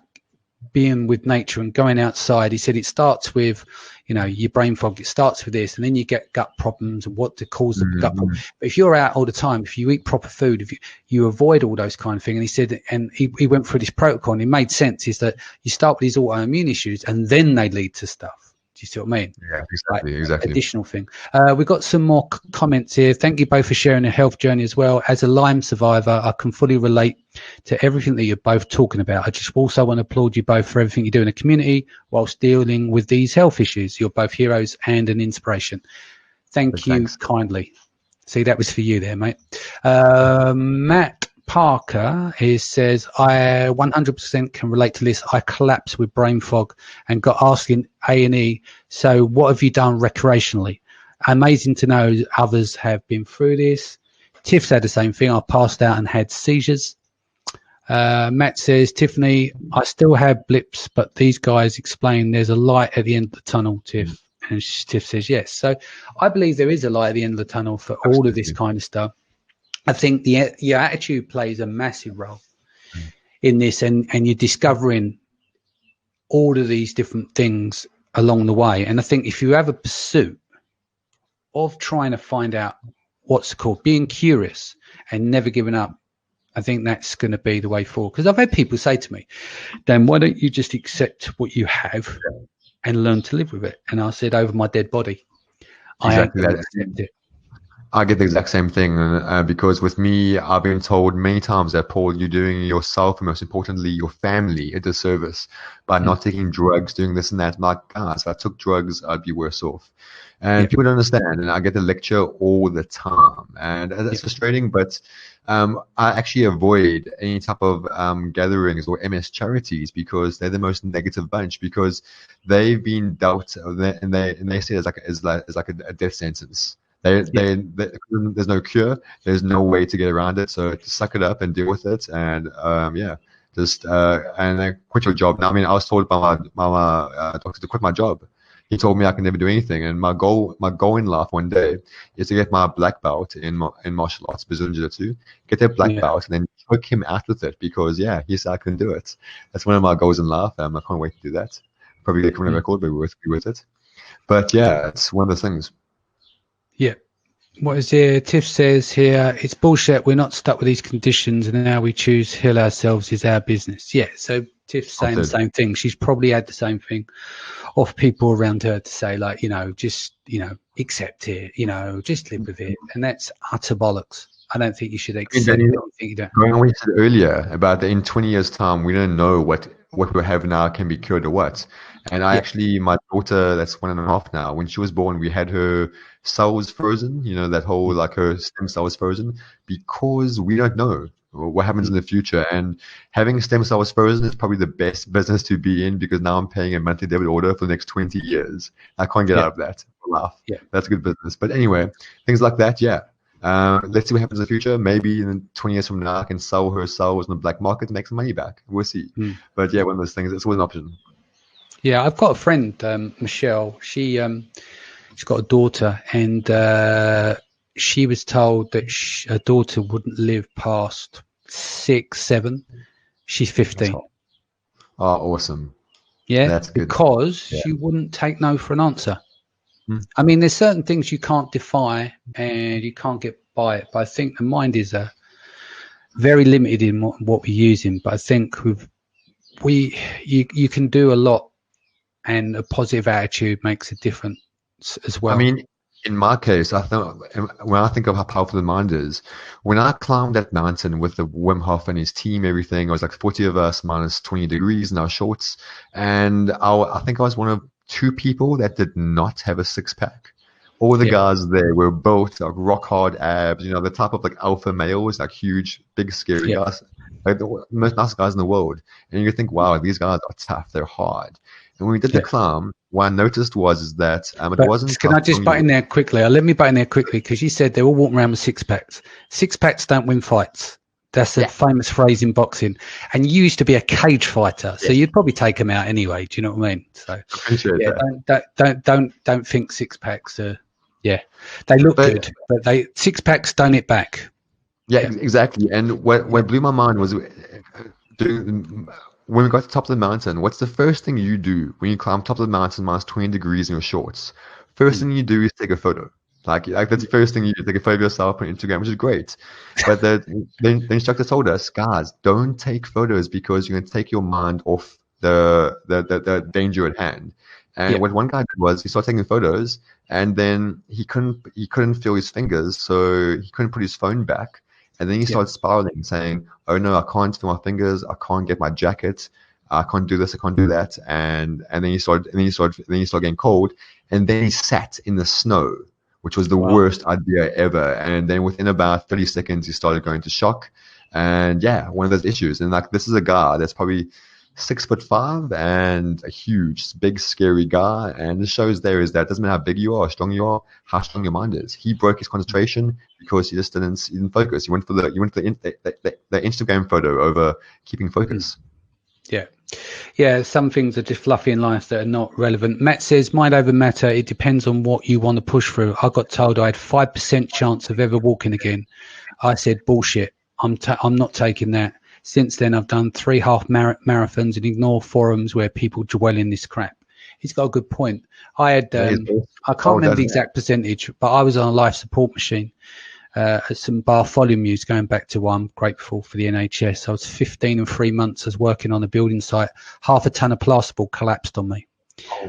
being with nature and going outside, he said it starts with, your brain fog, it starts with this, and then you get gut problems and what to cause the gut problem. But if you're out all the time, if you eat proper food, if you avoid all those kind of things, and he said, and he went through this protocol and it made sense, is that you start with these autoimmune issues and then they lead to stuff. Do you see what I mean? Yeah, exactly. Additional thing. We've got some more comments here. Thank you both for sharing your health journey as well. As a Lyme survivor, I can fully relate to everything that you're both talking about. I just also want to applaud you both for everything you do in the community whilst dealing with these health issues. You're both heroes and an inspiration. Thanks. Kindly. See, that was for you there, mate. Matt Parker says, I 100% can relate to this. I collapsed with brain fog and got asked in A&E, so what have you done recreationally? Amazing to know others have been through this. Tiff's had the same thing. I passed out and had seizures. Matt says, Tiffany, I still have blips, but these guys explain there's a light at the end of the tunnel, Tiff. And Tiff says, yes. So I believe there is a light at the end of the tunnel for all of this kind of stuff. I think your attitude plays a massive role in this, and you're discovering all of these different things along the way. And I think if you have a pursuit of trying to find out what's called being curious and never giving up, I think that's going to be the way forward. Because I've had people say to me, Dan, why don't you just accept what you have and learn to live with it? And I said, over my dead body, I ain't going to accept it. I get the exact same thing because with me, I've been told many times that, Paul, you're doing yourself and most importantly, your family a disservice by Mm. not taking drugs, doing this and that. I'm like, guys, if I took drugs, I'd be worse off. Yeah. And people don't understand. And I get the lecture all the time. And that's Yeah. frustrating, but I actually avoid any type of gatherings or MS charities because they're the most negative bunch because they've been dealt and they see it as like a death sentence. There's no cure. There's no way to get around it. So just suck it up and deal with it. And just and then quit your job. Now, I mean, I was told by my doctor to quit my job. He told me I can never do anything. And my goal in life one day is to get my black belt in martial arts, Brazilian Jiu-Jitsu, get that black belt, and then choke him out with it because he said I can do it. That's one of my goals in life. I can't wait to do that. Probably get a criminal record, but we're with it. But yeah, it's one of those things. Yeah. What is here? Tiff says here, it's bullshit. We're not stuck with these conditions, and now we choose to heal ourselves is our business. Yeah. So Tiff's saying the same thing. She's probably had the same thing off people around her to say, like, just, accept it, just live with it. And that's utter bollocks. I don't think you should accept it. Going on what you said earlier about that in 20 years' time, we don't know what we have now can be cured or what. And my daughter, that's 1.5 now, when she was born, we had her cells frozen, that whole, like her stem cells frozen, because we don't know what happens in the future. And having stem cells frozen is probably the best business to be in because now I'm paying a monthly debit order for the next 20 years. I can't get out of that. Laugh. Yeah. That's good business. But anyway, things like that, let's see what happens in the future. Maybe in 20 years from now, I can sell her cells on the black market and make some money back. We'll see. But one of those things, it's always an option. Yeah, I've got a friend, Michelle. She's got a daughter, and she was told that her daughter wouldn't live past 6, 7. She's 15. Oh, awesome. Yeah, that's good. Because she wouldn't take no for an answer. I mean, there's certain things you can't defy and you can't get by it. But I think the mind is very limited in what we're using. But I think you can do a lot, and a positive attitude makes a difference as well. I mean, in my case, when I think of how powerful the mind is, when I climbed that mountain with the Wim Hof and his team, everything, it was like 40 of us minus 20 degrees in our shorts. And I think I was one of 2 people that did not have a six-pack. All the guys there were both like rock hard abs, the type of like alpha males, like huge, big, scary guys, like the most nice guys in the world. And you think, wow, these guys are tough, they're hard. And when we did the climb, what I noticed was that it wasn't. Can I just butt in there quickly? Let me butt in there quickly because you said they're all walking around with six-packs. Six-packs don't win fights. That's a famous phrase in boxing. And you used to be a cage fighter, so you'd probably take them out anyway. Do you know what I mean? So appreciate that. Don't think six-packs are. Yeah, they look good, but six-packs don't hit back. Yeah, exactly. And what blew my mind was when we got to the top of the mountain, what's the first thing you do when you climb top of the mountain minus 20 degrees in your shorts? First thing you do is take a photo. Like that's the first thing you do, take a photo of yourself on Instagram, which is great. But the instructor told us, guys, don't take photos because you're going to take your mind off the danger at hand. And what one guy did was he started taking photos, and then he couldn't feel his fingers, so he couldn't put his phone back. And then he started spiraling, saying, "Oh no, I can't feel my fingers. I can't get my jacket. I can't do this. I can't do that." And then he started getting cold. And then he sat in the snow, which was the worst idea ever. And then within about 30 seconds, he started going to shock. And one of those issues. And like this is a guy that's probably 6'5" and a huge, big, scary guy. And the shows there is that it doesn't matter how big you are, how strong you are, how strong your mind is. He broke his concentration because he just didn't focus. He went for the Instagram photo over keeping focus. Yeah, some things are just fluffy in life that are not relevant. Matt says, mind over matter, it depends on what you want to push through. I got told I had 5% chance of ever walking again. I said, bullshit. I'm not taking that. Since then, I've done 3 half marathons and ignore forums where people dwell in this crap. He's got a good point. I had, I can't remember the exact percentage, but I was on a life support machine at some Bartholomew's, going back to why I'm grateful for the NHS. I was 15 and 3 months. I was working on a building site. 1/2 ton of plasterboard collapsed on me.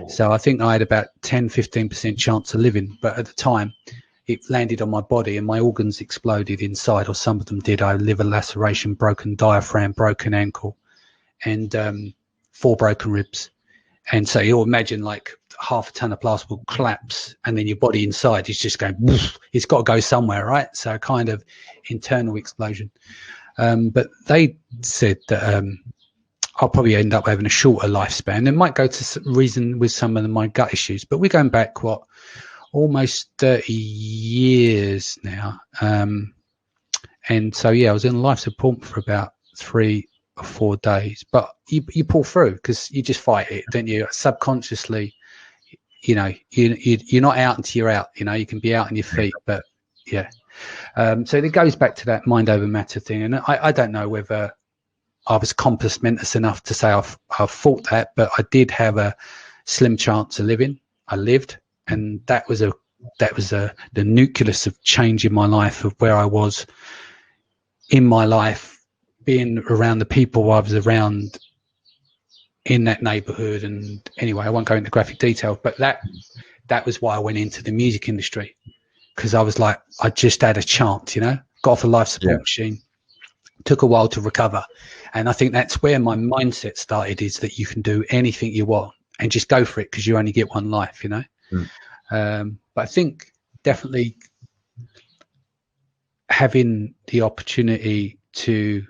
So I think I had about 10, 15% chance of living. But at the time, it landed on my body and my organs exploded inside, or some of them did. I had liver laceration, broken diaphragm, broken ankle, and 4 broken ribs. And so you'll imagine like half a ton of plaster will collapse, and then your body inside is just going, woof, it's got to go somewhere, right? So kind of internal explosion. But they said that I'll probably end up having a shorter lifespan. It might go to reason with some of my gut issues, but we're going back, almost 30 years now. And so, yeah, I was in life support for about 3 or 4 days, but you pull through because you just fight it, don't you? Subconsciously, you know, you're not out until you're out. You know, you can be out on your feet, but yeah. So it goes back to that mind over matter thing. And I don't know whether I was compass mentis enough to say I've fought that, but I did have a slim chance of living. I lived, and that was the nucleus of change in my life, of where I was in my life, being around the people I was around in that neighborhood. And anyway, I won't go into graphic detail, but that was why I went into the music industry, because I was like, I just had a chance, you know, got off a life support machine, took a while to recover. And I think that's where my mindset started, is that you can do anything you want and just go for it, because you only get one life, you know. But I think definitely having the opportunity to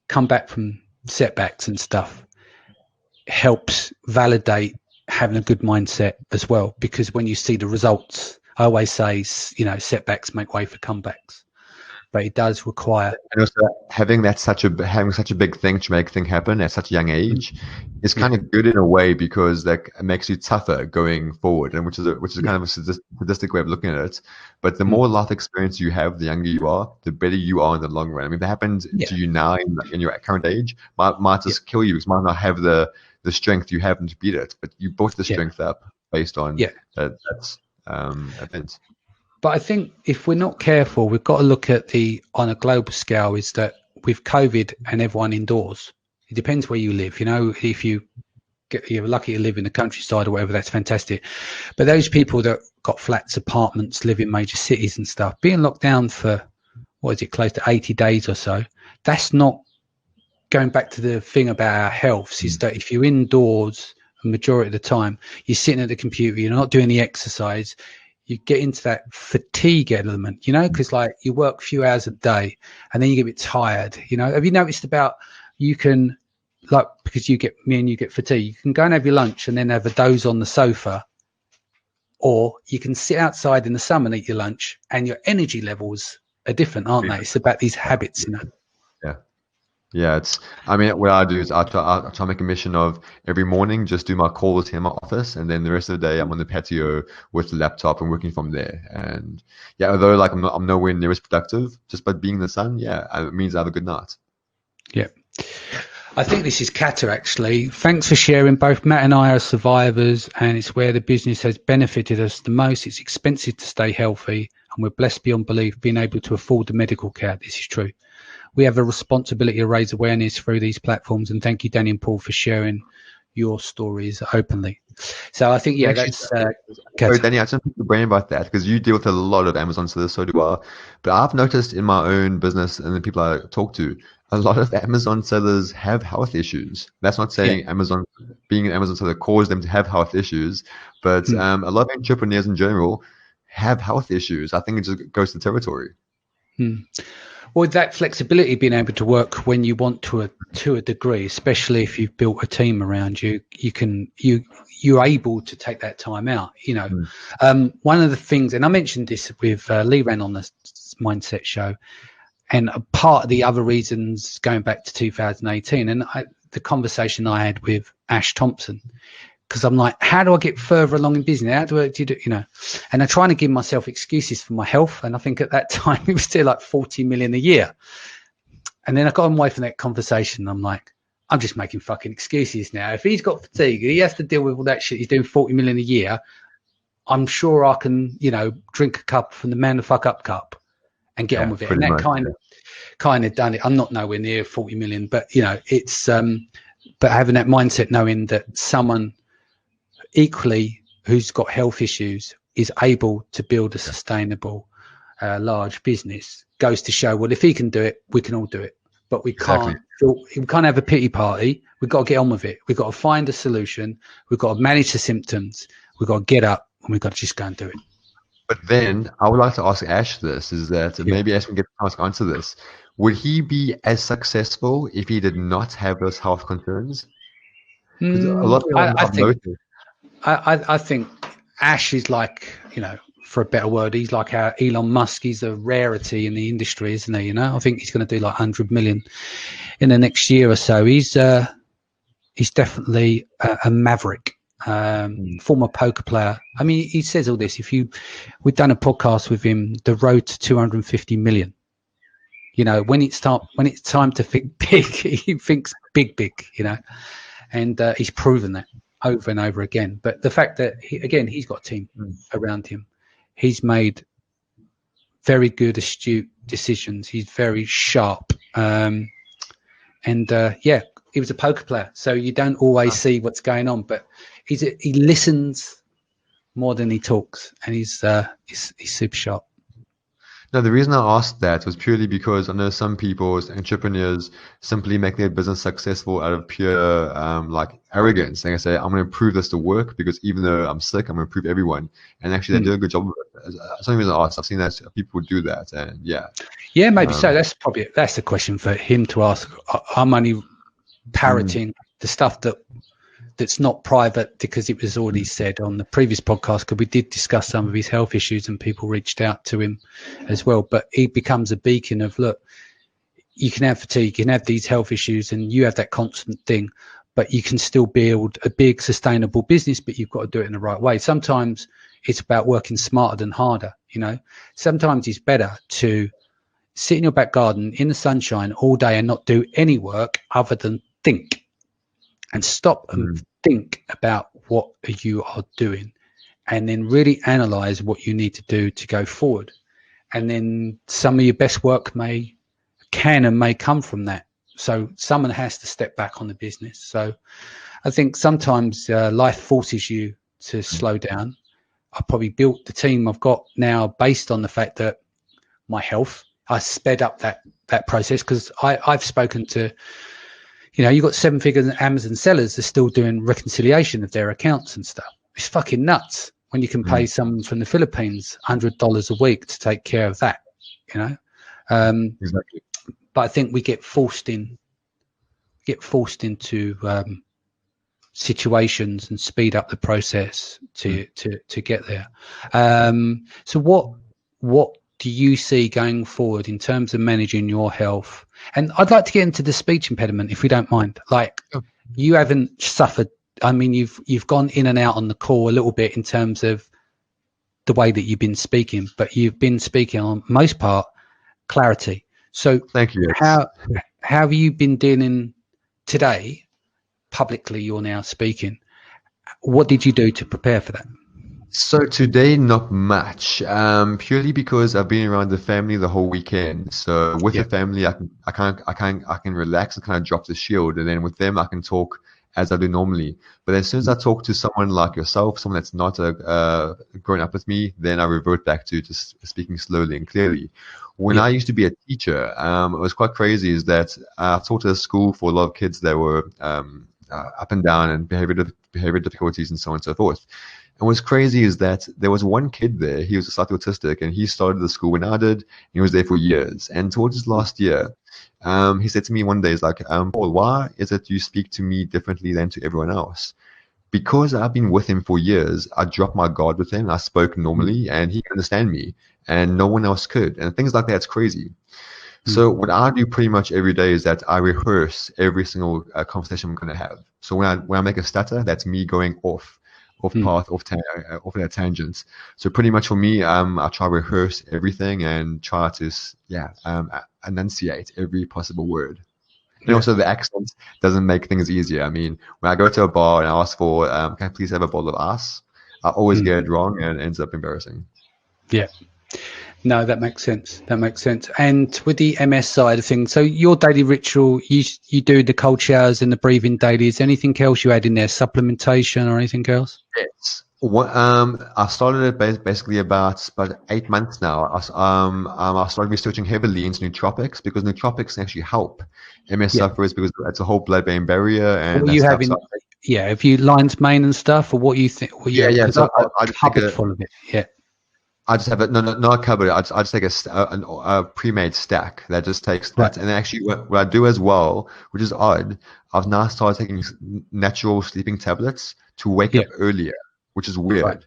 come back from setbacks and stuff helps validate having a good mindset as well, because when you see the results, I always say, you know, setbacks make way for comebacks, but it does require. And also having such a big thing to make things happen at such a young age is kind of good in a way, because that makes you tougher going forward, and which is kind of a sadistic way of looking at it. But the more life experience you have, the younger you are, the better you are in the long run. I mean, if that happens to you now in your current age, might just kill you, because you might not have the strength you have to beat it, but you built the strength up based on that event. But I think if we're not careful, we've got to look at on a global scale, is that with COVID and everyone indoors, it depends where you live. You know, if you're lucky to live in the countryside or whatever, that's fantastic. But those people that got flats, apartments, live in major cities and stuff, being locked down for, close to 80 days or so, that's not going back to the thing about our health, is that if you're indoors the majority of the time, you're sitting at the computer, you're not doing the exercise, you get into that fatigue element, you know, because like you work a few hours a day and then you get a bit tired, you know. Have you noticed you can, like, because you get fatigue, you can go and have your lunch and then have a doze on the sofa, or you can sit outside in the sun and eat your lunch, and your energy levels are different, aren't they? It's about these habits, you know. Yeah, what I do is I try to make a mission of every morning just do my calls here in my office, and then the rest of the day I'm on the patio with the laptop and working from there. And yeah, although like I'm nowhere near as productive, just by being in the sun, it means I have a good night. Yeah. I think this is Kata, actually. Thanks for sharing. Both Matt and I are survivors, and it's where the business has benefited us the most. It's expensive to stay healthy, and we're blessed beyond belief being able to afford the medical care. This is true. We have a responsibility to raise awareness through these platforms, and thank you, Danny and Paul, for sharing your stories openly. So I think, that's... Sorry, Danny, I just want to brain about that, because you deal with a lot of Amazon sellers, so do I. But I've noticed in my own business and the people I talk to, a lot of Amazon sellers have health issues. That's not saying being an Amazon seller caused them to have health issues, but a lot of entrepreneurs in general have health issues. I think it just goes to territory. Well, that flexibility, being able to work when you want to a degree, especially if you've built a team around you, you're able to take that time out. You know, one of the things, and I mentioned this with Lee ran on the Mindset Show, and a part of the other reasons going back to 2018, and the conversation I had with Ash Thompson, because I'm like, how do I get further along in business? How do you do, you know? And I'm trying to give myself excuses for my health. And I think at that time it was still like 40 million a year. And then I got away from that conversation. I'm like, I'm just making fucking excuses now. If he's got fatigue, he has to deal with all that shit. He's doing 40 million a year. I'm sure I can, you know, drink a cup from the man the fuck up cup and get on with it. And that kind of done it. I'm not nowhere near 40 million, but you know, it's, but having that mindset, knowing that someone equally who's got health issues is able to build a sustainable large business, goes to show, well, if he can do it, we can all do it. But we Exactly. can't have a pity party. We've got to get on with it. We've got to find a solution. We've got to manage the symptoms. We've got to get up, and we've got to just go and do it. But then I would like to ask Ash this, is that maybe Ash can get the chance to answer this. Would he be as successful if he did not have those health concerns? 'Cause a lot of people I think Ash is like, for a better word, he's like our Elon Musk. He's a rarity in the industry, isn't he? I think he's going to do like 100 million in the next year or so. He's definitely a maverick. Former poker player. I mean, he says all this. We've done a podcast with him, The Road to 250 million. When it's time to think big, he thinks big. And he's proven that over and over again. But the fact that he's got a team around him. He's made very good, astute decisions. He's very sharp. He was a poker player, so you don't always see what's going on, but he listens more than he talks, and he's super sharp. No, the reason I asked that was purely because I know some people, entrepreneurs, simply make their business successful out of pure arrogance. They say, I'm going to prove this to work because even though I'm sick, I'm going to prove everyone. And actually, they do a good job of it. That's the only reason I asked. I've seen that people do that, and yeah, maybe so. That's a question for him to ask. I'm only parroting the stuff that's not private because it was already said on the previous podcast, because we did discuss some of his health issues and people reached out to him as well. But he becomes a beacon of, look, you can have fatigue, you can have these health issues, and you have that constant thing, but you can still build a big sustainable business, but you've got to do it in the right way. Sometimes it's about working smarter than harder. Sometimes it's better to sit in your back garden in the sunshine all day and not do any work other than think, and stop and think about what you are doing, and then really analyze what you need to do to go forward. And then some of your best work may come from that. So someone has to step back on the business. So I think sometimes life forces you to slow down. I probably built the team I've got now based on the fact that my health, I sped up that process, because I've spoken to, you've got 7-figure Amazon sellers that are still doing reconciliation of their accounts and stuff. It's fucking nuts when you can pay someone from the Philippines $100 a week to take care of that, Exactly. But I think we get forced into situations and speed up the process to get there. So what do you see going forward in terms of managing your health? And I'd like to get into the speech impediment, if we don't mind. You haven't suffered. I mean, you've gone in and out on the call a little bit in terms of the way that you've been speaking, but you've been speaking on most part clarity. So thank you. How have you been dealing today? Publicly, you're now speaking. What did you do to prepare for that? So today, not much, purely because I've been around the family the whole weekend. So with the family, I can relax and kind of drop the shield, and then with them, I can talk as I do normally. But as soon as I talk to someone like yourself, someone that's not grown up with me, then I revert back to just speaking slowly and clearly. When I used to be a teacher, it was quite crazy. Is that I taught at a school for a lot of kids that were up and down and behavior difficulties and so on and so forth. And what's crazy is that there was one kid there. He was slightly autistic, and he started the school when I did. He was there for years. And towards his last year, he said to me one day, he's like, Paul, why is it you speak to me differently than to everyone else? Because I've been with him for years, I dropped my guard with him. I spoke normally, and he could understand me, and no one else could. And things like that's crazy. So what I do pretty much every day is that I rehearse every single conversation I'm going to have. So when I make a stutter, that's me going off path, off that tangent. So pretty much for me, I try to rehearse everything and try to enunciate every possible word. And also the accent doesn't make things easier. I mean, when I go to a bar and I ask for, can I please have a bottle of ice? I always get it wrong, and it ends up embarrassing. Yeah. No, that makes sense. And with the MS side of things, so your daily ritual, you do the cold showers and the breathing daily. Is anything else you add in there, supplementation or anything else? Yes. What I started it basically about 8 months now. I started researching heavily into nootropics because nootropics can actually help MS Yeah. sufferers because it's a whole blood-brain barrier and What that you stuff. So having? Yeah. Have you lion's mane and stuff, or what you think? What you yeah, have? yeah. Because So I've got I a just take cupboard a full of it. Yeah. I just have it. No, no, not a cupboard. I just take a pre-made stack that just takes Right. that. And actually, what I do as well, which is odd, I've now started taking natural sleeping tablets to wake Yeah. up earlier, which is Right. weird.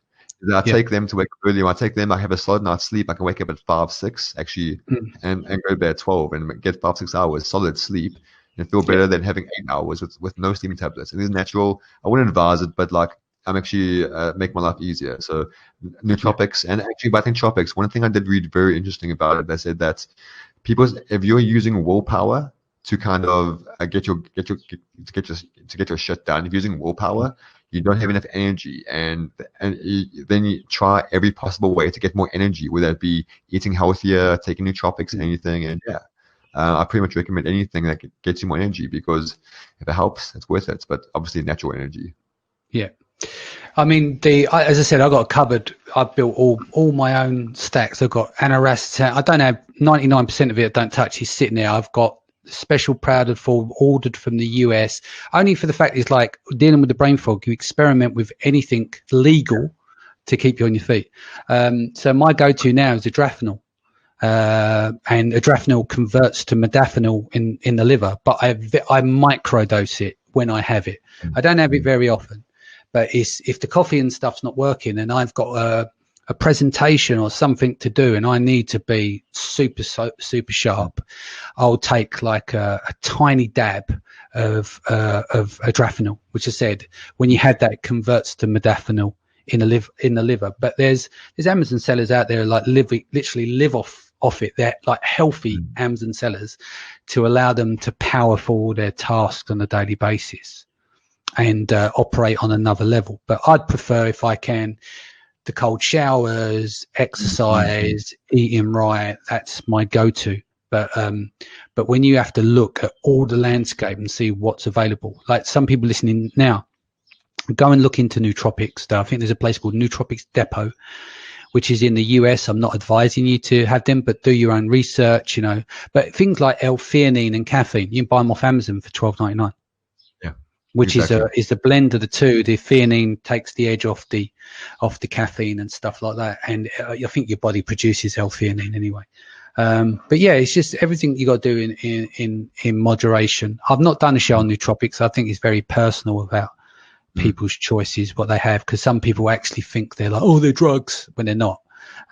I Yeah. take them to wake up earlier. When I take them, I have a solid night's sleep. I can wake up at 5, 6, actually, Mm. and go to bed at 12 and get 5, 6 hours solid sleep and feel Yeah. better than having 8 hours with no sleeping tablets. And it's natural. I wouldn't advise it, but like I'm actually make my life easier. So Yeah. nootropics and actually but I think tropics. One thing I did read very interesting about it. They said that if you're using willpower to kind of get your shit done, if you're using willpower, you don't have enough energy, then you try every possible way to get more energy, whether it be eating healthier, taking nootropics, Mm. anything, and yeah. I pretty much recommend anything that gets you more energy because if it helps, it's worth it. But obviously, natural energy. Yeah. I mean, as I said, I got a cupboard. I built all my own stacks. I've got anaracetam. I don't have 99% of it. I don't touch. He's sitting there. I've got special powdered form ordered from the US, only for the fact it's like dealing with the brain fog. You experiment with anything legal to keep you on your feet. So my go-to now is adrafinol. And adrafinol converts to modafinil in the liver, but I microdose it when I have it. I don't have it very often, but if the coffee and stuff's not working and I've got a presentation or something to do and I need to be super sharp, I'll take like a tiny dab of adrafinol, which I said when you had that it converts to modafinil in the liver. But there's Amazon sellers out there like literally live off it. They're like healthy Amazon sellers to allow them to power forward their tasks on a daily basis and operate on another level. But I'd prefer, if I can, the cold showers, exercise, eating right. That's my go-to. But when you have to look at all the landscape and see what's available, like some people listening now, go and look into nootropics. I think there's a place called Nootropics Depot, which is in the US. I'm not advising you to have them, but do your own research, But things like L-theanine and caffeine, you can buy them off Amazon for $12.99. Yeah, Which exactly. is a blend of the two. The theanine takes the edge off the caffeine and stuff like that, and I think your body produces L-theanine anyway. But yeah, it's just everything you got to do in moderation. I've not done a show on nootropics. I think it's very personal about people's choices, what they have, because some people actually think they're like, oh, they're drugs when they're not.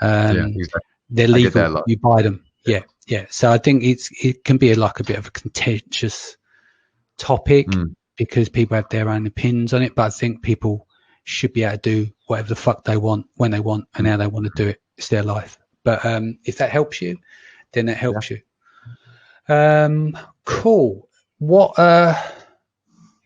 Yeah, exactly. They're I get that a legal. lot. You buy them. Yeah. So I think it can be like a bit of a contentious topic because people have their own opinions on it. But I think people should be able to do whatever the fuck they want, when they want, and how they want to do it. It's their life. But if that helps you, then that helps you. Cool.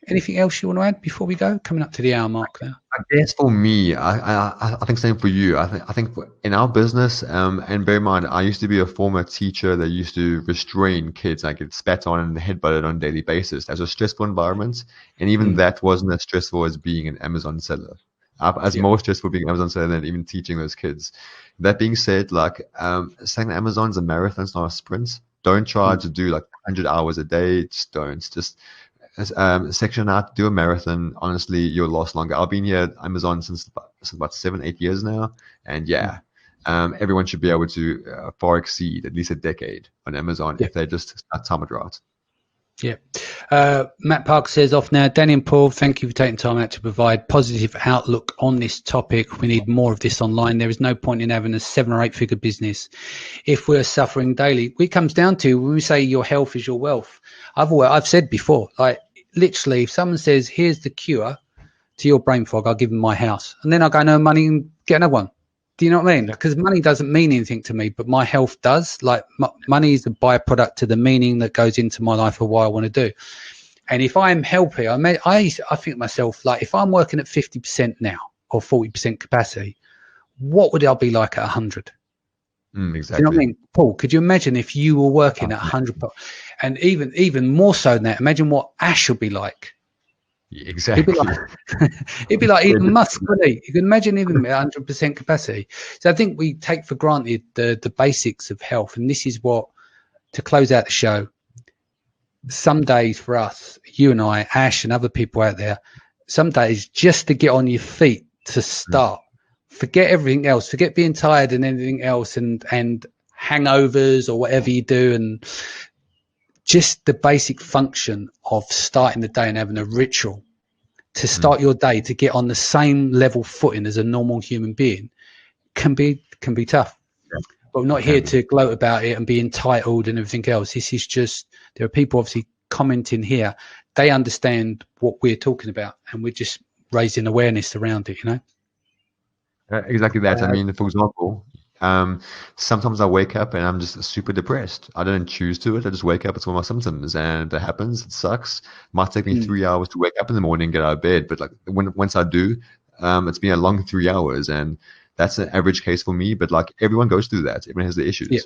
Anything else you want to add before we go? Coming up to the hour mark now. I guess for me, I think same for you. I think in our business, and bear in mind, I used to be a former teacher that used to restrain kids. I get spat on and headbutted on a daily basis. That's a stressful environment, and even that wasn't as stressful as being an Amazon seller. As more stressful being an Amazon seller than even teaching those kids. That being said, like saying Amazon's a marathon, it's not a sprint. Don't try to do like 100 hours a day. Just don't. Just section out, do a marathon. Honestly, you'll last longer. I've been here at Amazon since about 7, 8 years now, and everyone should be able to far exceed at least a decade on Amazon if they just start time it right. Yeah. Matt Park says off now. Danny and Paul, thank you for taking time out to provide positive outlook on this topic. We need more of this online. There is no point in having a 7 or 8 figure business if we're suffering daily. It comes down to when we say your health is your wealth. I've said before, like literally, if someone says, here's the cure to your brain fog, I'll give them my house. And then I'll go, no money and get another one. Do you know what I mean? Because money doesn't mean anything to me, but my health does. Like money is the byproduct to the meaning that goes into my life of what I want to do. And if I'm healthy, I think to myself, like if I'm working at 50% now or 40% capacity, what would I be like at 100? Exactly. Do you know what I mean? Paul, could you imagine if you were working at 100? And even more so than that, imagine what Ash would be like. Exactly. He'd be like Elon Musk, wouldn't he? You can imagine him at 100% capacity. So I think we take for granted the basics of health, and this is what, to close out the show, some days for us, you and I, Ash and other people out there, some days just to get on your feet to start. Forget everything else. Forget being tired and anything else and hangovers or whatever you do, and just the basic function of starting the day and having a ritual to start your day, to get on the same level footing as a normal human being, can be tough. But we're not here to gloat about it and be entitled and everything else. This is just, there are people obviously commenting here. They understand what we're talking about, and we're just raising awareness around it, you know? Exactly that. I mean, for example, sometimes I wake up and I'm just super depressed. I don't choose to it. I just wake up. It's one of my symptoms, and that happens. It sucks. Might take me 3 hours to wake up in the morning and get out of bed, but like once I do, it's been a long 3 hours, and that's an average case for me. But like everyone goes through that. Everyone has the issues. Yeah.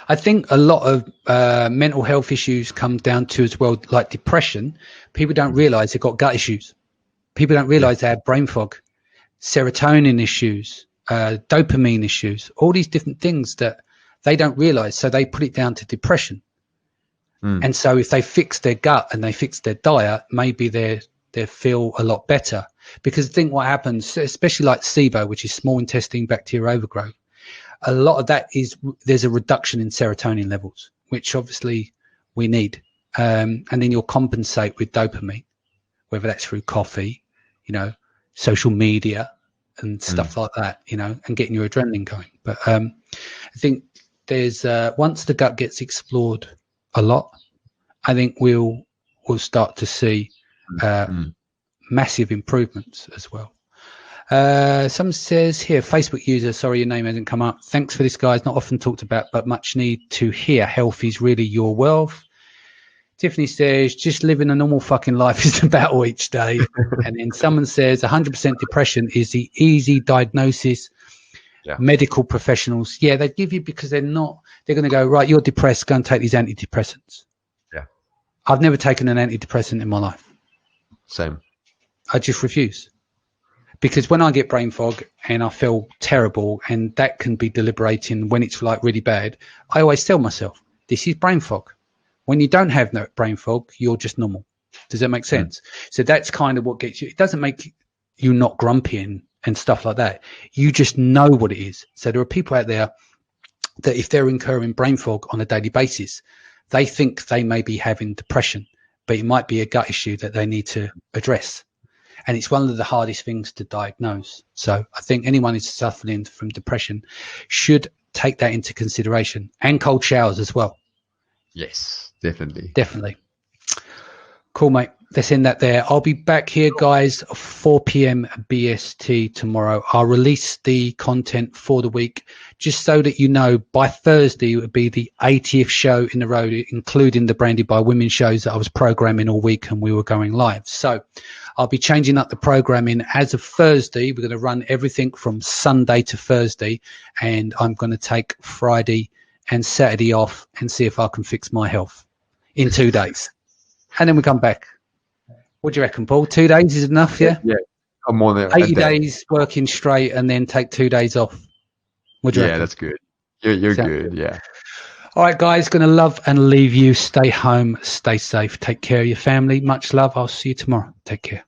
I think a lot of mental health issues come down to, as well, like depression. People don't realize they've got gut issues. People don't realize they have brain fog, serotonin issues, dopamine issues, all these different things that they don't realize. So they put it down to depression. And so if they fix their gut and they fix their diet, maybe they feel a lot better. Because I think what happens, especially like SIBO, which is small intestine bacterial overgrowth, a lot of that is there's a reduction in serotonin levels, which obviously we need. And then you'll compensate with dopamine, whether that's through coffee, you know, social media and stuff like that, you know, and getting your adrenaline going. But I think there's once the gut gets explored a lot, I think we'll start to see massive improvements as well. Some says here, Facebook user, sorry your name hasn't come up. Thanks for this, guys. Not often talked about, but much need to hear. Health is really your wealth. Tiffany says, just living a normal fucking life is a battle each day. And then someone says 100% depression is the easy diagnosis. Medical professionals, they give you, because they're going to go, right, you're depressed, go and take these antidepressants. I've never taken an antidepressant in my life. Same. I just refuse. Because when I get brain fog and I feel terrible, and that can be deliberating when it's like really bad, I always tell myself, this is brain fog. When you don't have no brain fog, you're just normal. Does that make sense? So that's kind of what gets you. It doesn't make you not grumpy and stuff like that. You just know what it is. So there are people out there that if they're incurring brain fog on a daily basis, they think they may be having depression, but it might be a gut issue that they need to address. And it's one of the hardest things to diagnose. So I think anyone who's suffering from depression should take that into consideration, and cold showers as well. Yes, definitely. Definitely. Cool, mate. Let's end that there. I'll be back here, guys, 4 p.m. BST tomorrow. I'll release the content for the week, just so that you know, by Thursday, it would be the 80th show in a row, including the Branded by Women shows that I was programming all week and we were going live. So I'll be changing up the programming as of Thursday. We're going to run everything from Sunday to Thursday, and I'm going to take Friday and Saturday off and see if I can fix my health in 2 days. And then we come back. What do you reckon, Paul? 2 days is enough, yeah? Yeah. I'm more than 80 days working straight and then take 2 days off. What do you reckon? That's good. You're good, yeah. All right, guys, going to love and leave you. Stay home, stay safe. Take care of your family. Much love. I'll see you tomorrow. Take care.